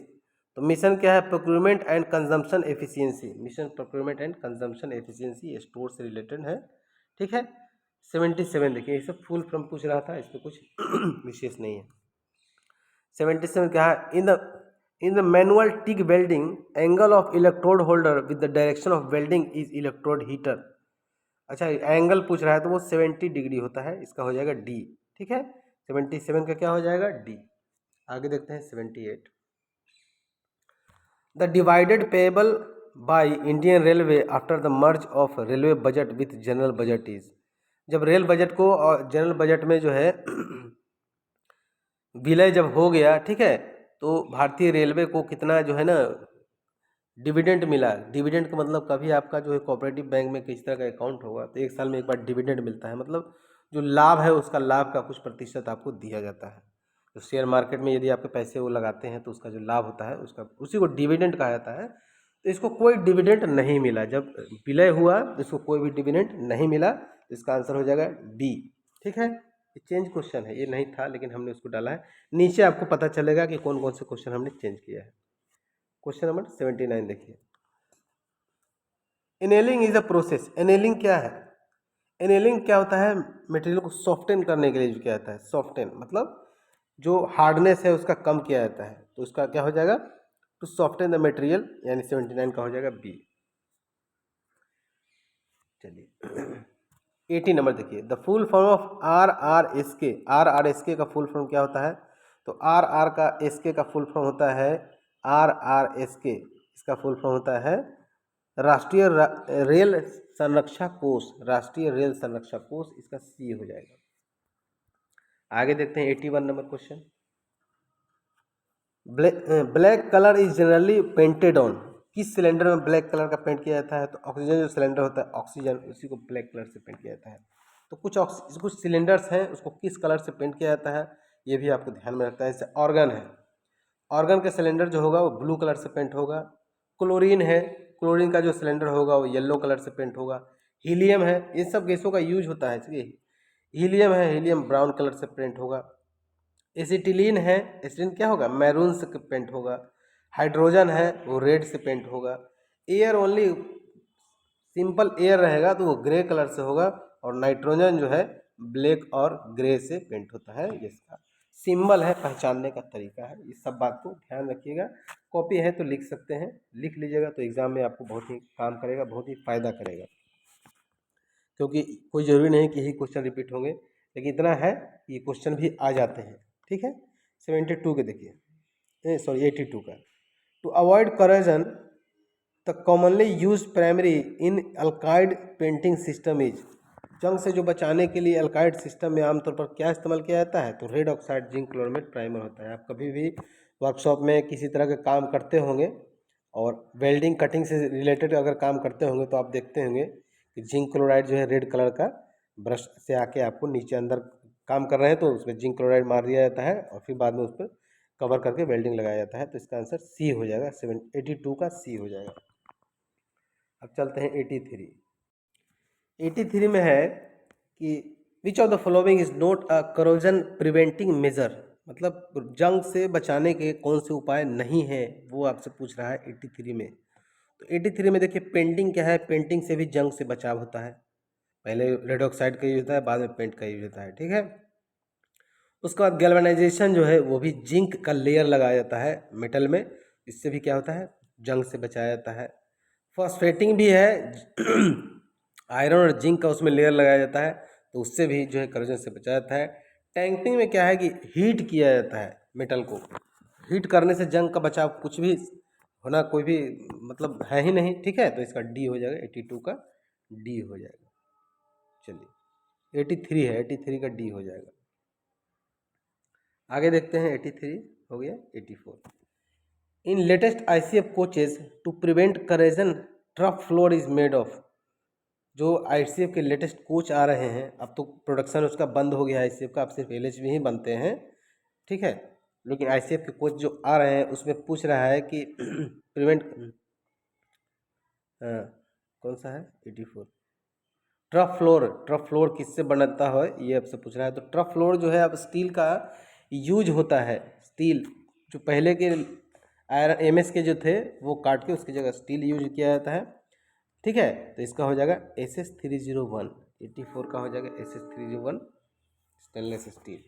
तो मिशन क्या है, procurement and consumption efficiency, mission procurement and consumption efficiency, store से रिलेटेड है, ठीक है। 77 देखिए, ये सब फुल फॉर्म पूछ रहा था, इसमें कुछ विशेष नहीं है। 77 क्या है, in the manual tick welding angle of electrode holder with the direction of welding is electrode heater. अच्छा, एंगल पूछ रहा है तो वो 70 डिग्री होता है, इसका हो जाएगा डी, ठीक है। 77 का क्या हो जाएगा, डी। आगे देखते हैं 78, the divided payable by Indian railway after the merge of railway budget with general budget is. जब रेल बजट को और जनरल बजट में जो है विलय जब हो गया, ठीक है, तो भारतीय रेलवे को कितना जो है ना डिविडेंड मिला। डिविडेंड का मतलब कभी आपका जो है कोऑपरेटिव बैंक में किस तरह का अकाउंट होगा तो एक साल में एक बार डिविडेंड मिलता है, मतलब जो लाभ है उसका लाभ का कुछ प्रतिशत आपको दिया जाता है। तो शेयर मार्केट में यदि आपके पैसे वो लगाते हैं तो उसका जो लाभ होता है उसका उसी को डिविडेंड कहा जाता है। तो इसको कोई डिविडेंड नहीं मिला, जब विलय हुआ तो इसको कोई भी डिविडेंड नहीं मिला, तो इसका आंसर हो जाएगा डी, ठीक है। ये चेंज क्वेश्चन है, ये नहीं था लेकिन हमने उसको डाला है। नीचे आपको पता चलेगा कि कौन कौन से क्वेश्चन हमने चेंज किया है। क्वेश्चन नंबर 79 देखिए, annealing is a process. Annealing क्या है, एनेलिंग क्या होता है, मटेरियल को सॉफ्टन करने के लिए जो किया जाता है। सॉफ्टन मतलब जो हार्डनेस है उसका कम किया जाता है, तो उसका क्या हो जाएगा, टू सॉफ्टन द मटेरियल, यानी 79 का हो जाएगा बी। चलिए 80 नंबर देखिए, the full form of R R S K. R R S K का फुल फॉर्म क्या होता है, तो आर आर का एस के का फुल फॉर्म होता है आर आर एस के, इसका फुल फॉर्म होता है राष्ट्रीय रेल संरक्षा कोष, राष्ट्रीय रेल संरक्षा कोष, इसका सी हो जाएगा। आगे देखते हैं 81 number question, black colour is generally painted on. किस सिलेंडर में ब्लैक कलर का पेंट किया जाता है, तो ऑक्सीजन जो सिलेंडर होता है ऑक्सीजन, उसी को ब्लैक कलर से पेंट किया जाता है। तो कुछ सिलेंडर्स हैं उसको किस कलर से पेंट किया जाता है ये भी आपको ध्यान में रखना है। जैसे ऑर्गन है, ऑर्गन का सिलेंडर जो होगा वो ब्लू कलर से पेंट होगा। क्लोरीन है, क्लोरीन का जो सिलेंडर होगा वो येलो कलर से पेंट होगा। हीलियम है, इन सब गैसों का यूज होता है, ठीक है। हीलियम है, हीलियम ब्राउन कलर से पेंट होगा। एसिटिलीन है, एसिटिलीन क्या होगा, मैरून से पेंट होगा। हाइड्रोजन है वो रेड से पेंट होगा। एयर ओनली, सिंपल एयर रहेगा तो वो ग्रे कलर से होगा। और नाइट्रोजन जो है ब्लैक और ग्रे से पेंट होता है, ये इसका सिंबल है, पहचानने का तरीका है। इस सब बात को ध्यान रखिएगा। कॉपी है तो लिख सकते हैं, लिख लीजिएगा तो एग्ज़ाम में आपको बहुत ही काम करेगा, बहुत ही फ़ायदा करेगा, क्योंकि कोई ज़रूरी नहीं कि यही क्वेश्चन रिपीट होंगे, लेकिन इतना है कि ये क्वेश्चन भी आ जाते हैं, ठीक है। 72 के देखिए, सॉरी 82 का, to avoid corrosion the commonly used primary in alkyd painting system is. जंग से जो बचाने के लिए अल्काइड सिस्टम में आमतौर पर क्या इस्तेमाल किया जाता है, तो रेड ऑक्साइड जिंक क्लोरामेट प्राइमर होता है। आप कभी भी वर्कशॉप में किसी तरह के काम करते होंगे और वेल्डिंग कटिंग से रिलेटेड अगर काम करते होंगे तो आप देखते होंगे कि जिंक क्लोराइड जो है रेड कलर का ब्रश से आके आपको नीचे अंदर काम कर रहे हैं तो उसमें जिंक क्लोराइड मार दिया जाता है और फिर बाद में उस पर कवर करके वेल्डिंग लगाया जाता है। तो इसका आंसर सी हो जाएगा, 82 का सी हो जाएगा। अब चलते हैं 83। 83 में है कि which of the following is not a corrosion preventing measure, मतलब जंग से बचाने के कौन से उपाय नहीं है वो आपसे पूछ रहा है 83 में। तो 83 में देखिए पेंटिंग क्या है, पेंटिंग से भी जंग से बचाव होता है। पहले रेड ऑक्साइड का यूज होता है, बाद में पेंट का यूज होता है, ठीक है। उसके बाद गैल्वेनाइजेशन जो है वो भी जिंक का लेयर लगाया जाता है मेटल में, इससे भी क्या होता है, जंग से बचाया जाता है। फॉस्फेटिंग भी है, आयरन और जिंक का उसमें लेयर लगाया जाता है, तो उससे भी जो है करोजन से बचाया जाता है। टैंकिंग में क्या है कि हीट किया जाता है मेटल को, हीट करने से जंग का बचाव कुछ भी होना कोई भी मतलब है ही नहीं, ठीक है। तो इसका डी हो जाएगा, 82 का डी हो जाएगा। चलिए 83 है, 83 का डी हो जाएगा। आगे देखते हैं 83 हो गया। 84, in latest ICF coaches to prevent corrosion trough floor is made of. जो आईसीएफ के लेटेस्ट कोच आ रहे हैं, अब तो प्रोडक्शन उसका बंद हो गया आईसीएफ का, अब सिर्फ एलएचबी ही बनते हैं, ठीक है। लेकिन आईसीएफ के कोच जो आ रहे हैं उसमें पूछ रहा है कि प्रिवेंट, कौन सा है 84, ट्रफ फ्लोर किससे बनता है ये आपसे पूछ रहा है। तो ट्रफ फ्लोर जो है अब स्टील का यूज होता है। स्टील जो पहले के आयरन एमएस के जो थे वो काट के उसकी जगह स्टील यूज किया जाता है। ठीक है, तो इसका हो जाएगा SS301। 84 का हो जाएगा SS301 स्टेनलेस स्टील।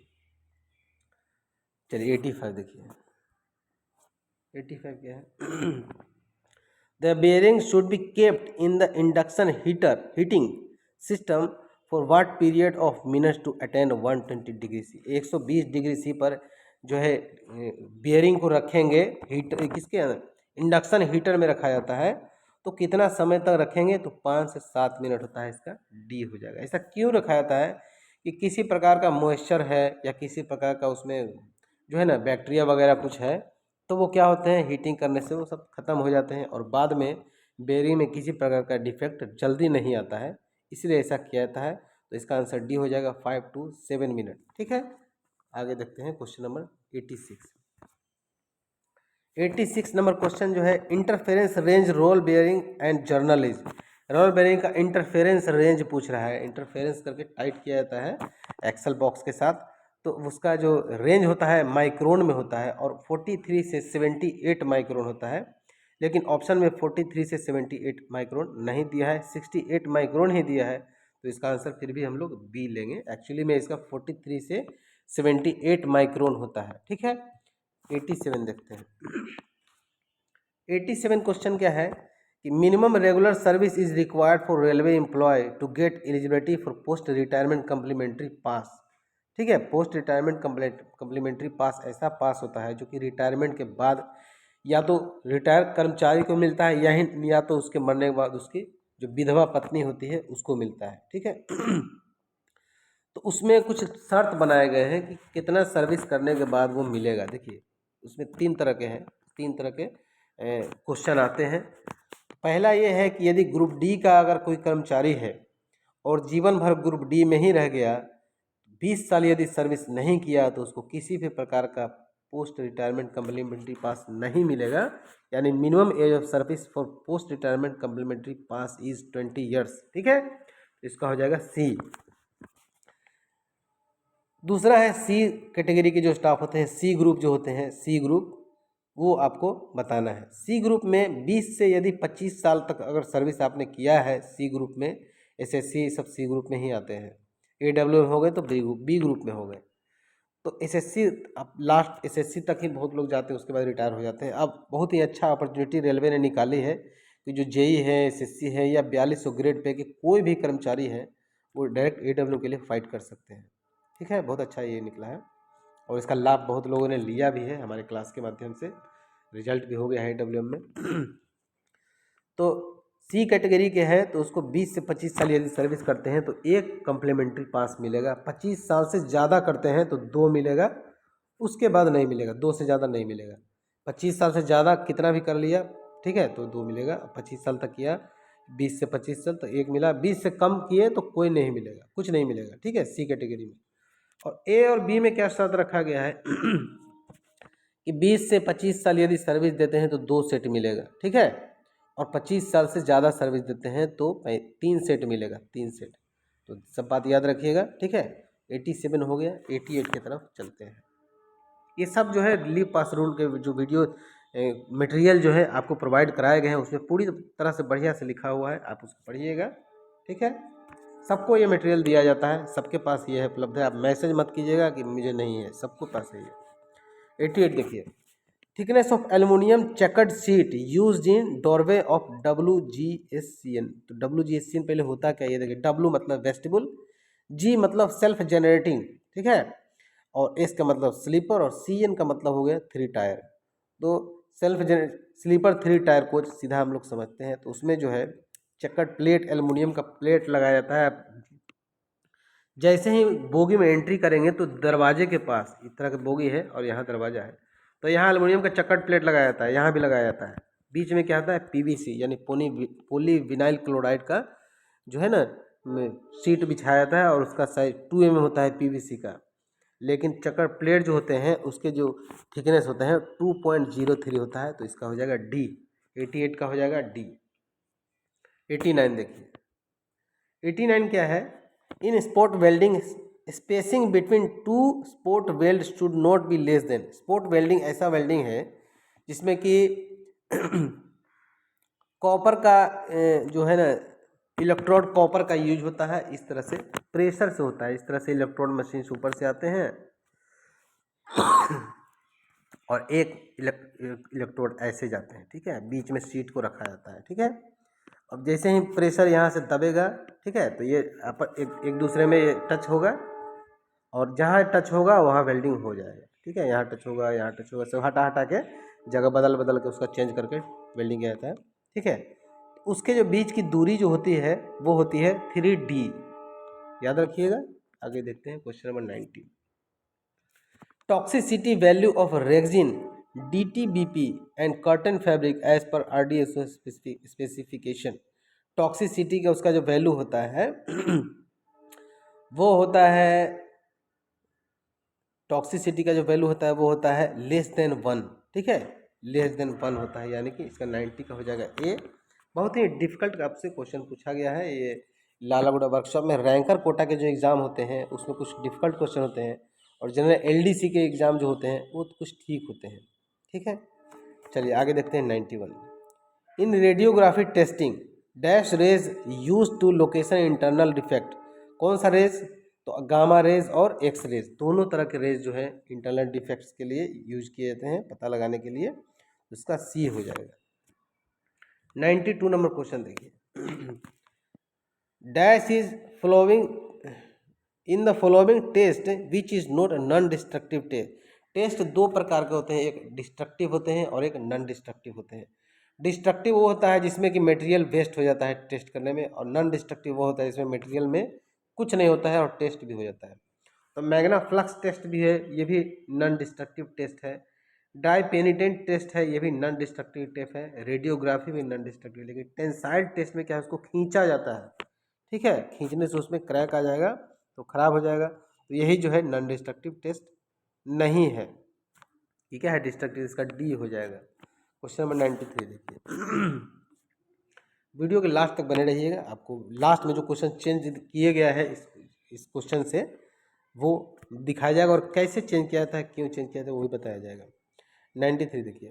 चलिए 85 देखिए, 85 क्या है। The bearing should be kept in the induction heating system for what period of minutes to attain 120 degree C. 120 degree C पर जो है बियरिंग को रखेंगे हीटर किसके इंडक्शन हीटर में रखा जाता है। तो कितना समय तक रखेंगे, तो 5 से 7 मिनट होता है, इसका डी हो जाएगा। ऐसा क्यों रखा जाता है कि किसी प्रकार का मॉइस्चर है या किसी प्रकार का उसमें जो है ना बैक्टीरिया वगैरह कुछ है, तो वो क्या होते हैं हीटिंग करने से वो सब खत्म हो जाते हैं और बाद में बेयरिंग में किसी प्रकार का डिफेक्ट जल्दी नहीं आता है, इसलिए ऐसा किया जाता है। तो इसका आंसर डी हो जाएगा 5 to 7 मिनट। ठीक है, आगे देखते हैं क्वेश्चन नंबर 86। 86 नंबर क्वेश्चन जो है interference range roll bearing and journals. Roll bearing का इंटरफेरेंस रेंज पूछ रहा है। इंटरफेरेंस करके टाइट किया जाता है एक्सेल बॉक्स के साथ, तो उसका जो रेंज होता है माइक्रोन में होता है और 43 से 78 माइक्रोन होता है। लेकिन ऑप्शन में 43 से 78 माइक्रोन नहीं दिया है, 68 माइक्रोन ही दिया है। तो इसका आंसर फिर भी हम लोग बी लेंगे। एक्चुअली में इसका 43 से 78 माइक्रोन होता है। ठीक है, 87 देखते हैं। 87 क्वेश्चन क्या है कि minimum regular service is required for railway employ to get eligibility for post retirement complimentary pass. ठीक है, पोस्ट रिटायरमेंट कम्प्लीमेंट्री पास ऐसा पास होता है जो कि रिटायरमेंट के बाद या तो रिटायर कर्मचारी को मिलता है या तो उसके मरने के बाद उसकी जो विधवा पत्नी होती है उसको मिलता है। ठीक है, तो उसमें कुछ शर्त बनाए गए हैं कि कितना सर्विस करने के बाद वो मिलेगा। देखिए उसमें 3 तरह के हैं, 3 तरह के क्वेश्चन आते हैं। पहला ये है कि यदि ग्रुप डी का अगर कोई कर्मचारी है और जीवन भर ग्रुप डी में ही रह गया, 20 साल यदि सर्विस नहीं किया, तो उसको किसी भी प्रकार का पोस्ट रिटायरमेंट कम्प्लीमेंट्री पास नहीं मिलेगा। यानी minimum age of service for post retirement complimentary pass is 20 years. ठीक है, इसका हो जाएगा सी। दूसरा है सी कैटेगरी के जो स्टाफ होते हैं, सी ग्रुप जो होते हैं, सी ग्रुप वो आपको बताना है। सी ग्रुप में 20 से यदि 25 साल तक अगर सर्विस आपने किया है सी ग्रुप में, एसएससी सब सी ग्रुप में ही आते हैं, एडब्ल्यू में हो गए तो बी ग्रुप में हो गए। तो एसएससी अब लास्ट एसएससी तक ही बहुत लोग जाते हैं, उसके बाद रिटायर हो जाते हैं। अब बहुत ही अच्छा अपॉर्चुनिटी रेलवे ने निकाली है कि जो जेई है, एसएससी है या 4200 ग्रेड पे के कोई भी कर्मचारी है वो डायरेक्ट एडब्ल्यू के लिए फाइट कर सकते हैं। ठीक है, बहुत अच्छा ये निकला है और इसका लाभ बहुत लोगों ने लिया भी है, हमारे क्लास के माध्यम से रिजल्ट भी हो गया है एडब्ल्यूएम में। तो सी कैटेगरी के है तो उसको 20 से 25 साल यदि सर्विस करते हैं तो 1 कम्प्लीमेंट्री पास मिलेगा। 25 साल से ज़्यादा करते हैं तो 2 मिलेगा, उसके बाद नहीं मिलेगा, 2 से ज़्यादा नहीं मिलेगा। 25 साल से ज़्यादा कितना भी कर लिया, ठीक है, तो 2 मिलेगा। 25 साल तक किया, 20 से 25 साल तो 1 मिला, 20 से कम किए तो कोई नहीं मिलेगा, कुछ नहीं मिलेगा। ठीक है, सी कैटेगरी में। और ए और बी में क्या शर्त रखा गया है कि 20 से 25 साल यदि सर्विस देते हैं तो 2 सेट मिलेगा। ठीक है, और 25 साल से ज़्यादा सर्विस देते हैं तो 3 सेट मिलेगा, 3 सेट। तो सब बात याद रखिएगा। ठीक है, 87 हो गया, 88 की तरफ चलते हैं। ये सब जो है लीव पास रूल के जो वीडियो मटेरियल जो है आपको प्रोवाइड कराए गए हैं उसमें पूरी तरह से बढ़िया से लिखा हुआ है, आप उसको पढ़िएगा। ठीक है, सबको ये मटेरियल दिया जाता है, सबके पास ये है उपलब्ध है। आप मैसेज मत कीजिएगा कि मुझे नहीं है, सबको पास है ये। 88 देखिए, thickness of aluminium chequered sheet used in doorway of WGSCN। तो WGSCN पहले होता क्या, ये देखिए, W मतलब वेस्टिबुल, G मतलब सेल्फ जनरेटिंग, ठीक है, और S का मतलब स्लीपर और CN का मतलब हो गया 3 टायर। तो स्लीपर 3 टायर कोच सीधा हम लोग समझते हैं। तो उसमें जो है चेकर्ड प्लेट, एल्युमिनियम का प्लेट लगाया जाता है। जैसे ही बोगी में एंट्री करेंगे तो दरवाजे के पास इस तरह की बोगी है और यहाँ दरवाजा है, तो यहाँ एल्युमिनियम का चक्कर प्लेट लगाया जाता है, यहाँ भी लगाया जाता है। बीच में क्या आता है, PVC यानी पोली विनाइल क्लोराइड का जो है ना सीट बिछाया जाता है और उसका साइज 2 mm होता है PVC का। लेकिन चक्कर प्लेट जो होते हैं उसके जो थिकनेस होते हैं 2.03 होता है। तो इसका हो जाएगा डी, 88 का हो जाएगा डी। 89 देखिए, 89 क्या है, in sport welding spacing between two sport weld should not be less than. Sport welding ऐसा वेल्डिंग है जिसमें कि कॉपर का जो है ना, इलेक्ट्रोड कॉपर का यूज होता है, इस तरह से प्रेशर से होता है, इस तरह से इलेक्ट्रोड मशीन से ऊपर से आते हैं और एक इलेक्ट्रोड ऐसे जाते हैं, ठीक है, बीच में सीट को रखा जाता है, ठीक है। अब जैसे ही प्रेशर यहाँ से दबेगा, ठीक है, तो ये एक दूसरे में ये टच होगा और जहाँ टच होगा वहाँ वेल्डिंग हो जाएगा, ठीक है। यहाँ टच होगा, यहाँ टच होगा, सब हटा हटा के जगह बदल बदल के उसका चेंज करके वेल्डिंग किया जाता है, ठीक है। उसके जो बीच की दूरी जो होती है वो होती है 3D, याद रखिएगा। आगे देखते हैं question number 90। Toxicity value of rexine, DTBP and cotton fabric as per RDSO specification. Toxicity का उसका जो वैल्यू होता है वो होता है, टॉक्सिसिटी का जो वैल्यू होता है वो होता है <<1 ठीक है, <<1 होता है, यानी कि इसका 90 का हो जाएगा ए। बहुत ही डिफिकल्ट आपसे क्वेश्चन पूछा गया है ये लालागुड़ा वर्कशॉप में। रैंकर कोटा के जो एग्ज़ाम होते हैं उसमें कुछ डिफिकल्ट क्वेश्चन होते हैं और जनरल LDC के एग्ज़ाम जो होते हैं वो कुछ ठीक होते हैं, ठीक है। चलिए आगे देखते हैं 91। In radiography testing dash rays use to location internal defect. कौन सा रेज, तो गामा रेज और एक्स रेज, दोनों तरह के रेज जो है इंटरनल डिफेक्ट्स के लिए यूज किए जाते हैं पता लगाने के लिए, उसका सी हो जाएगा। 92 नंबर क्वेश्चन देखिए। Dash is following in the following test which is not non destructive test. Test दो प्रकार के होते हैं, एक डिस्ट्रक्टिव होते हैं और एक नॉन डिस्ट्रक्टिव होते हैं। डिस्ट्रक्टिव वो होता है जिसमें कि मटेरियल वेस्ट हो जाता है टेस्ट करने में, और नॉन डिस्ट्रक्टिव वो होता है जिसमें मटेरियल में कुछ नहीं होता है और टेस्ट भी हो जाता है। तो मैग्ना फ्लक्स टेस्ट भी है, ये भी नॉन डिस्ट्रक्टिव टेस्ट है। डाई पेनिटेंट टेस्ट है, ये भी नॉन डिस्ट्रक्टिव टेस्ट है। रेडियोग्राफी भी नॉन डिस्ट्रक्टिव, लेकिन टेंसाइल टेस्ट में क्या है, उसको खींचा जाता है, ठीक है, खींचने से उसमें क्रैक आ जाएगा तो खराब हो जाएगा। तो यही जो है नॉन डिस्ट्रक्टिव टेस्ट नहीं है, ठीक है, डिस्ट्रक्टिव इसका डी हो जाएगा। क्वेश्चन नंबर 93 देखिए। वीडियो के लास्ट तक बने रहिएगा, आपको लास्ट में जो क्वेश्चन चेंज किए गया है इस क्वेश्चन से वो दिखाया जाएगा और कैसे चेंज किया था, क्यों चेंज किया था वो भी बताया जाएगा। 93 देखिए।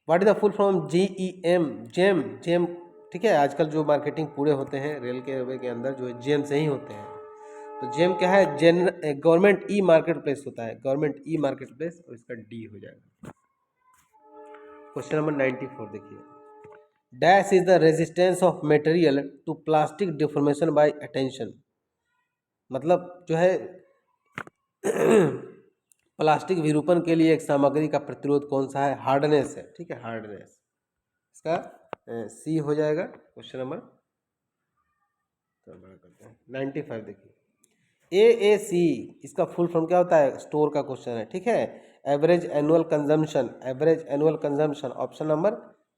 What is the full form GEM, GEM, GEM, ठीक है। आजकल जो मार्केटिंग पूरे होते हैं रेल के अंदर जो है जेम से ही होते हैं। तो जेम क्या है, गवर्नमेंट ई मार्केट प्लेस होता है, गवर्नमेंट ई मार्केट प्लेस, और इसका डी हो जाएगा। क्वेश्चन नंबर 94 देखिए। Dash is the resistance of material to plastic deformation by attention. मतलब जो है प्लास्टिक विरूपण के लिए एक सामग्री का प्रतिरोध कौन सा है, हार्डनेस है, ठीक है, हार्डनेस, इसका सी हो जाएगा। क्वेश्चन नंबर 95 देखिए। AAC इसका फुल फॉर्म क्या होता है, स्टोर का क्वेश्चन है, ठीक है। Average annual consumption, average annual consumption option number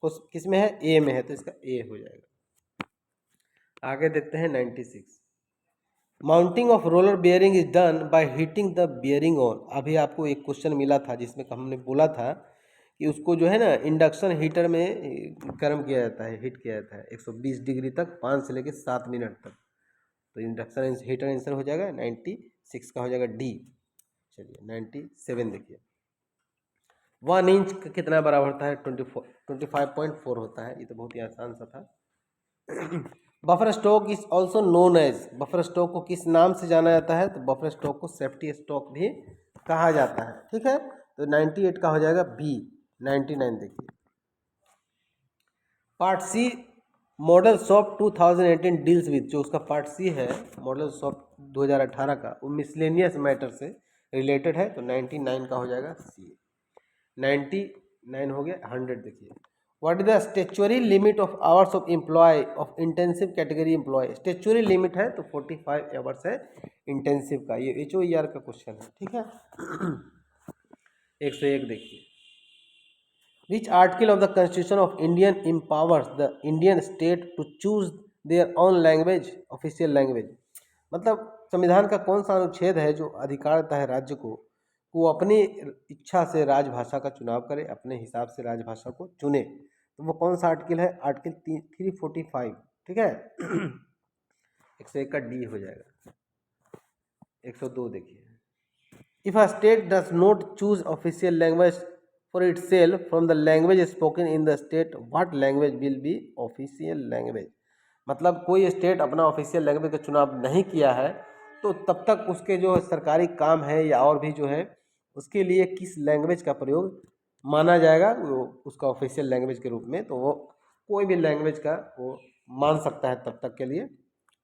किस में है, ए में है, तो इसका ए हो जाएगा। आगे देखते हैं 96। Mounting of roller bearing is done by heating the bearing on. अभी आपको एक क्वेश्चन मिला था जिसमें हमने बोला था कि उसको जो है ना इंडक्शन हीटर में गर्म किया जाता है, हीट किया जाता है 120 डिग्री तक 5 से लेकर 7 मिनट तक। तो इंडक्शन हीटर आंसर हो जाएगा 96 का हो जाएगा डी। चलिए 97 देखिए। 1 इंच का कितना बराबर होता है, 25.4 होता है, ये तो बहुत ही आसान सा था। Buffer stock is also known as, buffer stock को किस नाम से जाना जाता है, तो बफर स्टॉक को सेफ्टी स्टॉक भी कहा जाता है, ठीक है। तो 98 का हो जाएगा बी। 99 देखिए। Part C model soft 2018 deals with, जो उसका पार्ट सी है मॉडल सॉफ्ट 2018 का, वो मिसलेनियस मैटर से रिलेटेड है, तो 99 का हो जाएगा सी। 99 हो गया। 100 देखिए। What is the statutory limit of hours of employ of intensive category employ. Statutory limit है तो 45 आवर्स है इंटेंसिव का, ये HOER का क्वेश्चन है, ठीक है। 101 देखिए। Which article of the Constitution of Indian empowers the Indian state to choose their own language, official language? मतलब संविधान का कौन सा अनुच्छेद है जो अधिकार देता है राज्य को वो अपनी इच्छा से राजभाषा का चुनाव करे, अपने हिसाब से राजभाषा को चुने। तो वो कौन सा आर्टिकल है, आर्टिकल 345, ठीक है। 101 का डी हो जाएगा। 102 देखिए, if a state does not choose official language for it self from the language spoken in the state, what language will be official language. मतलब कोई स्टेट अपना ऑफिशियल लैंग्वेज का चुनाव नहीं किया है तो तब तक उसके जो सरकारी काम है या और भी जो है उसके लिए किस लैंग्वेज का प्रयोग माना जाएगा वो उसका ऑफिशियल लैंग्वेज के रूप में, तो वो कोई भी लैंग्वेज का वो मान सकता है तब तक के लिए,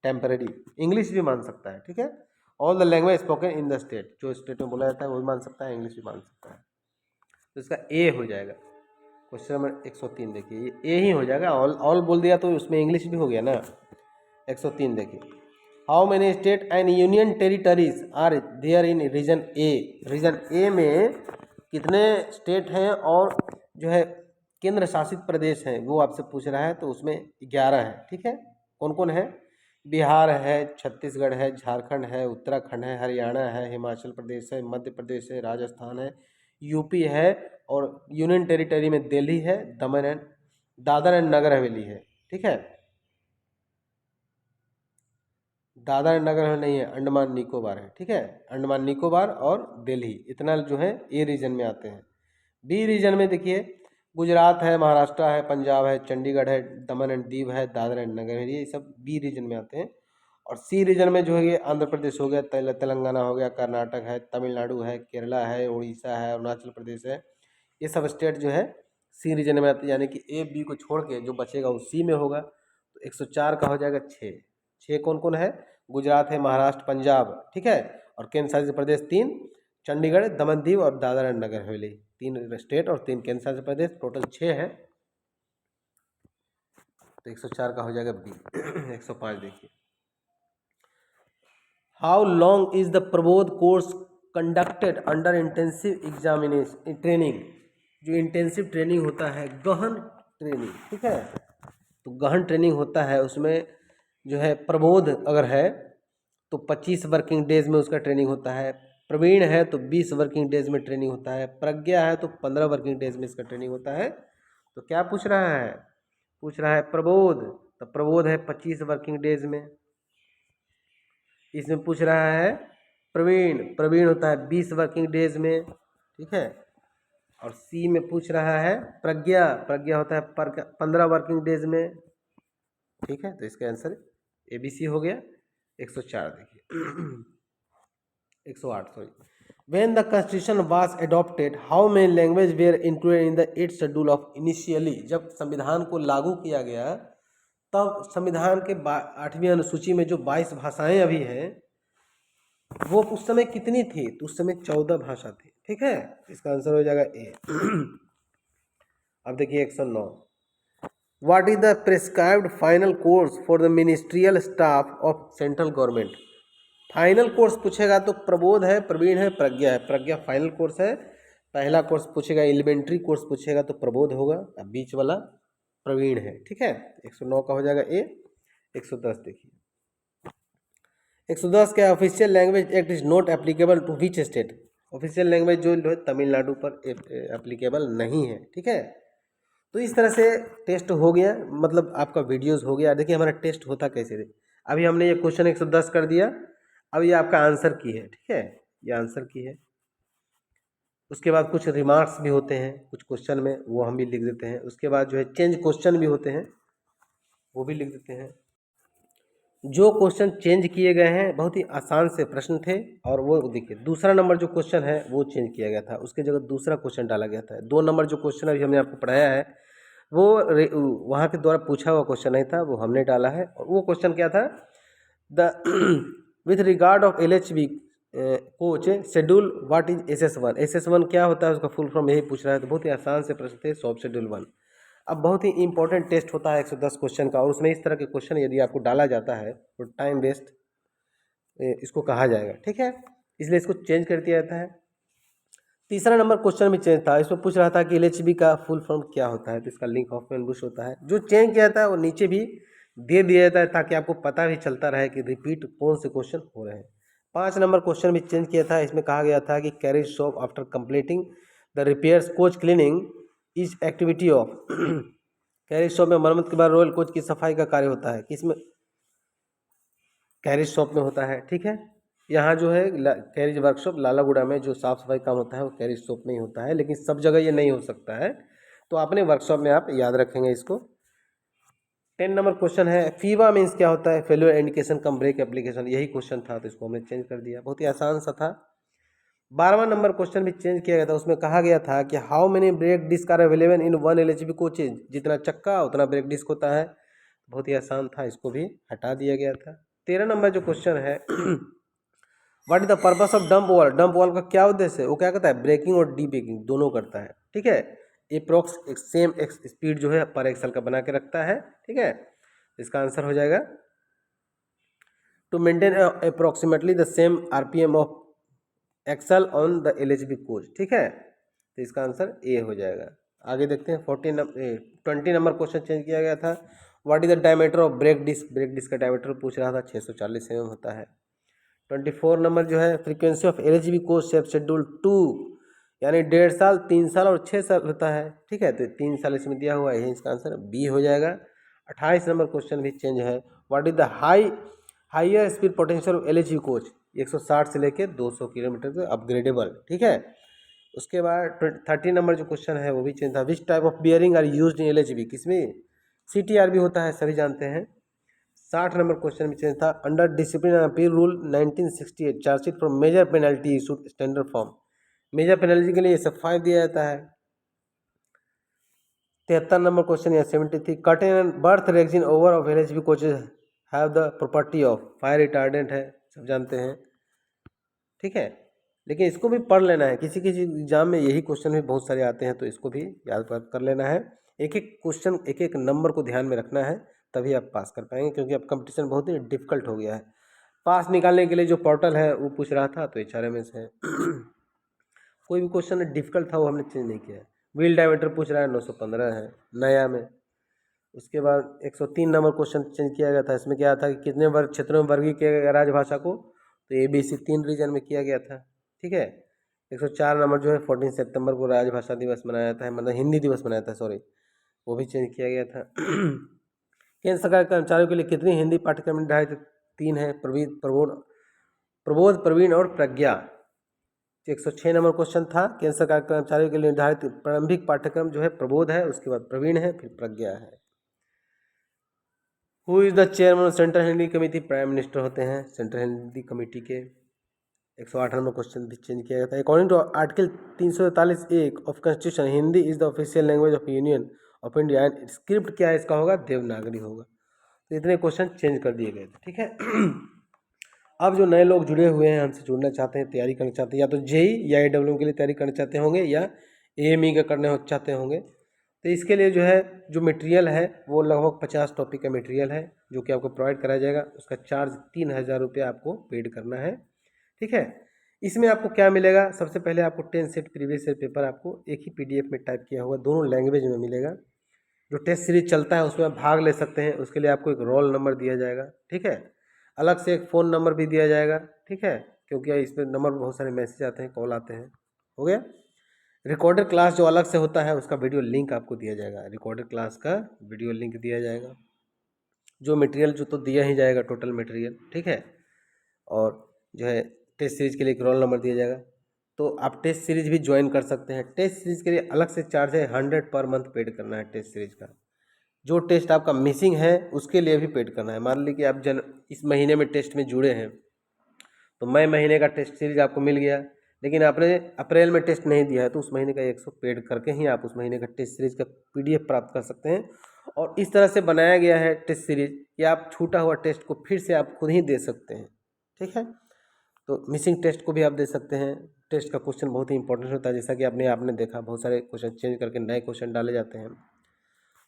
टेम्परेरी। इंग्लिश भी मान सकता है, ठीक है। All the language spoken in the state, जो स्टेट में बोला जाता है वो भी मान सकता है, इंग्लिश भी मान सकता है। तो इसका ए हो जाएगा। क्वेश्चन नंबर 103 देखिए, ये ए ही हो जाएगा। ऑल बोल दिया तो उसमें इंग्लिश भी हो गया ना। 103 देखिए, how many state and union territories are there in region A. Region A में कितने स्टेट हैं और जो है केंद्र शासित प्रदेश हैं वो आपसे पूछ रहा है, तो उसमें 11 हैं, ठीक है। कौन कौन है? बिहार है, छत्तीसगढ़ है, झारखंड है, उत्तराखंड है, हरियाणा है, हिमाचल प्रदेश है, मध्य प्रदेश है, राजस्थान है, यूपी है, और यूनियन टेरिटरी में दिल्ली है, दमन एंड दादर एंड नगर हवेली है, ठीक है। दादर एंड नगर हवेली नहीं है, अंडमान निकोबार है, ठीक है। अंडमान निकोबार और दिल्ली, इतना जो है ए रीजन में आते हैं। बी रीजन में देखिए, गुजरात है, महाराष्ट्र है, पंजाब है, चंडीगढ़ है, दमन एंड दीव है, दादरा एंड नगर हवेली, ये सब बी रीजन में आते हैं। और सी रीजन में जो है ये आंध्र प्रदेश हो गया, तेलंगाना हो गया, कर्नाटक है, तमिलनाडु है, केरला है, उड़ीसा है, अरुणाचल प्रदेश है, ये सब स्टेट जो है सी रीजन में आते हैं। यानी कि ए बी को छोड़ के जो बचेगा वो सी में होगा। तो 104 का हो जाएगा 6। 6 कौन कौन है? गुजरात है, महाराष्ट्र, पंजाब, ठीक है, और केंद्र शासित प्रदेश 3, चंडीगढ़, दमन दीव और दादरा एंड नगर हवेली। 3 स्टेट और 3 केंद्र शासित प्रदेश, टोटल 6 है। तो 104 का हो जाएगा बी। 105 देखिए, how long is the Prabodh course conducted under intensive examination training. जो इंटेंसिव ट्रेनिंग होता है, गहन ट्रेनिंग, ठीक है, तो गहन ट्रेनिंग होता है उसमें जो है प्रबोध अगर है तो 25 वर्किंग डेज में उसका ट्रेनिंग होता है, प्रवीण है तो 20 वर्किंग डेज में ट्रेनिंग होता है, प्रज्ञा है तो 15 वर्किंग डेज में इसका ट्रेनिंग होता है। तो क्या पूछ रहा है? पूछ रहा है प्रबोध, तो प्रबोध है 25 वर्किंग डेज में। इसमें पूछ रहा है प्रवीण, प्रवीण होता है 20 वर्किंग डेज में, ठीक है। और सी में पूछ रहा है प्रज्ञा, प्रज्ञा होता है 15 वर्किंग डेज में, ठीक है। तो इसका आंसर ए बी सी हो गया। 104 देखिए, 108 sorry, when the constitution was adopted how many language were included in the 8th schedule of initially. जब संविधान को लागू किया गया तब संविधान के 8वीं अनुसूची में जो 22 भाषाएं अभी हैं वो उस समय कितनी थी? तो उस समय 14 भाषा थी, ठीक है। इसका आंसर हो जाएगा ए। अब देखिए 109, what is the prescribed final course for the ministerial staff of central government. Final course पूछेगा तो प्रबोध है, प्रवीण है, प्रज्ञा है। प्रज्ञा फाइनल कोर्स है। पहला कोर्स पूछेगा, एलिमेंट्री कोर्स पूछेगा तो प्रबोध होगा, अब बीच वाला प्रवीण है, ठीक है। 109 का हो जाएगा ए। 110 देखिए, 110 क्या, official language act is not applicable to which state. Official language जो है तमिलनाडु पर एप्लीकेबल नहीं है, ठीक है। तो इस तरह से टेस्ट हो गया, मतलब आपका वीडियोस हो गया। देखिए हमारा टेस्ट होता कैसे थे, अभी हमने ये क्वेश्चन 110 कर दिया, अब ये आपका आंसर की है, ठीक है, ये आंसर की है। उसके बाद कुछ रिमार्क्स भी होते हैं कुछ क्वेश्चन में, वो हम भी लिख देते हैं। उसके बाद जो है चेंज क्वेश्चन भी होते हैं, वो भी लिख देते हैं। जो क्वेश्चन चेंज किए गए हैं बहुत ही आसान से प्रश्न थे, और वो देखिए दूसरा नंबर जो क्वेश्चन है वो चेंज किया गया था, उसके जगह दूसरा क्वेश्चन डाला गया था। 2 नंबर जो क्वेश्चन अभी हमने आपको पढ़ाया है वो वहाँ के द्वारा पूछा हुआ क्वेश्चन नहीं था, वो हमने डाला है। और वो क्वेश्चन क्या था, the with regard of LHB coach schedule what is SS1। SS1 क्या होता है, उसका फुल फॉर्म यही पूछ रहा है। तो बहुत ही आसान से प्रश्न थे, सॉफ्ट शेड्यूल 1। अब बहुत ही इंपॉर्टेंट टेस्ट होता है 110 क्वेश्चन का, और उसमें इस तरह के क्वेश्चन यदि आपको डाला जाता है तो टाइम वेस्ट इसको कहा जाएगा, ठीक है, इसलिए इसको चेंज कर दिया जाता है। तीसरा नंबर क्वेश्चन भी चेंज था, इसमें पूछ रहा था कि LHB का फुल फॉर्म क्या होता है, तो इसका लिंक हॉफमैन बुश होता है। जो चेंज किया जाता है वो नीचे भी दे दिया जाता है ताकि आपको पता भी चलता रहे कि रिपीट कौन से क्वेश्चन हो रहे हैं। 5 नंबर क्वेश्चन भी चेंज किया था, इसमें कहा गया था कि carriage shop after completing the repairs coach cleaning is activity of. Carriage shop में मरम्मत के बाद रॉयल कोच की सफाई का कार्य होता है, किसमें? कैरिज शॉप में होता है, ठीक है। यहाँ जो है कैरिज वर्कशॉप लालागुड़ा में जो साफ़ सफाई काम होता है वो कैरिज शॉप में ही होता है, लेकिन सब जगह ये नहीं हो सकता है, तो अपने वर्कशॉप में आप याद रखेंगे इसको। 10 नंबर क्वेश्चन है, फीवा मीन्स क्या होता है? फेलियर इंडिकेशन कम ब्रेक एप्लीकेशन, यही क्वेश्चन था तो इसको हमने चेंज कर दिया, बहुत ही आसान सा था। 12वां नंबर क्वेश्चन भी चेंज किया गया था, उसमें कहा गया था कि how many brake disc are available in one LHB coaches, जितना चक्का उतना ब्रेक डिस्क होता है, बहुत ही आसान था, इसको भी हटा दिया गया था। 13 नंबर जो क्वेश्चन है what is the purpose of dump wall, dump wall का क्या उद्देश्य है? वो क्या करता है? ब्रेकिंग और डी ब्रेकिंग दोनों करता है, ठीक है। अप्रोक्स सेम स्पीड जो है पर एक्सल का बना के रखता है, ठीक है। इसका आंसर हो जाएगा to maintain approximately the same RPM of axle on the LHB coach, ठीक है। तो इसका आंसर ए हो जाएगा। आगे देखते हैं 20 नंबर क्वेश्चन चेंज किया गया था, what is the diameter of brake disc, brake disc का डायमीटर पूछ रहा था, 640 mm होता है। 24 नंबर जो है frequency of LHB coach shape schedule 2, यानी 1.5 साल, 3 साल और 6 साल होता है, ठीक है। तो 3 साल इसमें दिया हुआ है, इसका आंसर बी हो जाएगा। 28 नंबर क्वेश्चन भी चेंज है, what is the higher speed potential of LHB coach, 160 से लेके 200 किलोमीटर तक अपग्रेडेबल, ठीक है। उसके बाद 30 नंबर जो क्वेश्चन है वो भी चेंज था, which type of bearing are used in LHB, किसमें? सीटीआर भी होता है, सभी जानते हैं। 60 नंबर क्वेश्चन भी चेंज था, under discipline and appeal rule 1968 chargesheet for major penalty issued standard form, major penalty के लिए ये सब 5 दिया जाता है। 73 नंबर क्वेश्चन या 73, curtain and birth Rexin over of LHB coaches have the property of, fire retardant है, सब जानते हैं, ठीक है। लेकिन इसको भी पढ़ लेना है, किसी किसी एग्जाम में यही क्वेश्चन भी बहुत सारे आते हैं, तो इसको भी याद कर लेना है। एक एक क्वेश्चन एक एक नंबर को ध्यान में रखना है, तभी आप पास कर पाएंगे, क्योंकि अब कंपटीशन बहुत ही डिफिकल्ट हो गया है। पास निकालने के लिए जो पोर्टल है वो पूछ रहा था, तो HRMS है। कोई भी क्वेश्चन डिफिकल्ट था वो हमने चेंज नहीं किया है। व्हील डायमीटर पूछ रहा है, 915 है नया में। उसके बाद 103 नंबर क्वेश्चन चेंज किया गया था, इसमें क्या था कि कितने वर्ग क्षेत्रों में वर्गीकृत किया गया राजभाषा को, तो ABC 3 रीजन में किया गया था, ठीक है। 104 नंबर जो है 14 सितंबर को राजभाषा दिवस मनाया था, मतलब हिंदी दिवस मनाया था, सॉरी, वो भी चेंज किया गया था। केंद्र सरकार के कर्मचारियों के लिए कितनी हिंदी पाठ्यक्रम निर्धारित? 3 है, प्रबोध, प्रवीण और प्रज्ञा। 106 नंबर क्वेश्चन था, केंद्र सरकार के कर्मचारियों के लिए निर्धारित प्रारंभिक पाठ्यक्रम जो है प्रबोध है, उसके बाद प्रवीण है, फिर प्रज्ञा है। Who is the chairman central Hindi committee, prime minister होते हैं सेंट्रल हिंदी कमेटी के। 108 नंबर क्वेश्चन भी चेंज किया गया था, according to article 343(1) of constitution Hindi is the official language of union of India and script क्या है इसका होगा? देवनागरी होगा। तो इतने क्वेश्चन चेंज कर दिए गए थे, ठीक है। अब जो नए लोग जुड़े हुए हैं, हमसे जुड़ना चाहते हैं, तैयारी करना चाहते हैं, या तो जेई या AWM के लिए तैयारी करना चाहते होंगे, या AME का करने चाहते होंगे, तो इसके लिए जो है जो मटेरियल है वो लगभग 50 टॉपिक का मटेरियल है, जो कि आपको प्रोवाइड कराया जाएगा। उसका चार्ज 3000 रुपये आपको पेड करना है, ठीक है। इसमें आपको क्या मिलेगा? सबसे पहले आपको 10 सेट प्रीवियस ईयर पेपर आपको एक ही PDF में टाइप किया हुआ दोनों लैंग्वेज में मिलेगा। जो टेस्ट सीरीज चलता है उसमें आप भाग ले सकते हैं, उसके लिए आपको एक रोल नंबर दिया जाएगा, ठीक है। अलग से एक फ़ोन नंबर भी दिया जाएगा, ठीक है, क्योंकि इसमें नंबर बहुत सारे मैसेज आते हैं, कॉल आते हैं। हो गया। रिकॉर्डेड क्लास जो अलग से होता है उसका वीडियो लिंक आपको दिया जाएगा, रिकॉर्डेड क्लास का वीडियो लिंक दिया जाएगा। जो मटेरियल जो तो दिया ही जाएगा, टोटल मटेरियल, ठीक है। और जो है टेस्ट सीरीज के लिए एक रोल नंबर दिया जाएगा। तो आप टेस्ट सीरीज भी ज्वाइन कर सकते हैं। टेस्ट सीरीज के लिए अलग से चार्ज है, 100 पर मंथ पेड करना है टेस्ट सीरीज का। जो टेस्ट आपका मिसिंग है उसके लिए भी पेड करना है। मान लीजिए कि आप इस महीने में टेस्ट में जुड़े हैं, तो मई महीने का टेस्ट सीरीज आपको मिल गया, लेकिन आपने अप्रैल में टेस्ट नहीं दिया है, तो उस महीने का 100 पेड करके ही आप उस महीने का टेस्ट सीरीज का PDF प्राप्त कर सकते हैं। और इस तरह से बनाया गया है टेस्ट सीरीज कि आप छूटा हुआ टेस्ट को फिर से आप खुद ही दे सकते हैं, ठीक है। तो मिसिंग टेस्ट को भी आप दे सकते हैं। टेस्ट का क्वेश्चन बहुत ही इंपॉर्टेंट होता है, जैसा कि आपने देखा बहुत सारे क्वेश्चन चेंज करके नए क्वेश्चन डाले जाते हैं।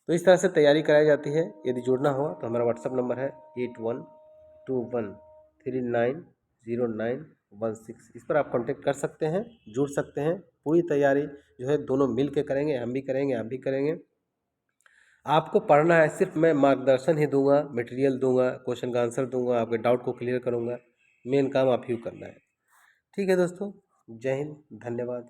तो इस तरह से तैयारी कराई जाती है। यदि जुड़ना हो तो हमारा व्हाट्सअप नंबर है 8121390916। इस पर आप कांटेक्ट कर सकते हैं, जुड़ सकते हैं। पूरी तैयारी जो है दोनों मिल के करेंगे, हम भी करेंगे, आप भी करेंगे। आपको पढ़ना है, सिर्फ मैं मार्गदर्शन ही दूंगा, मटेरियल दूंगा, क्वेश्चन का आंसर दूंगा, आपके डाउट को क्लियर करूंगा। मेन काम आप ही को करना है, ठीक है दोस्तों। जय हिंद, धन्यवाद।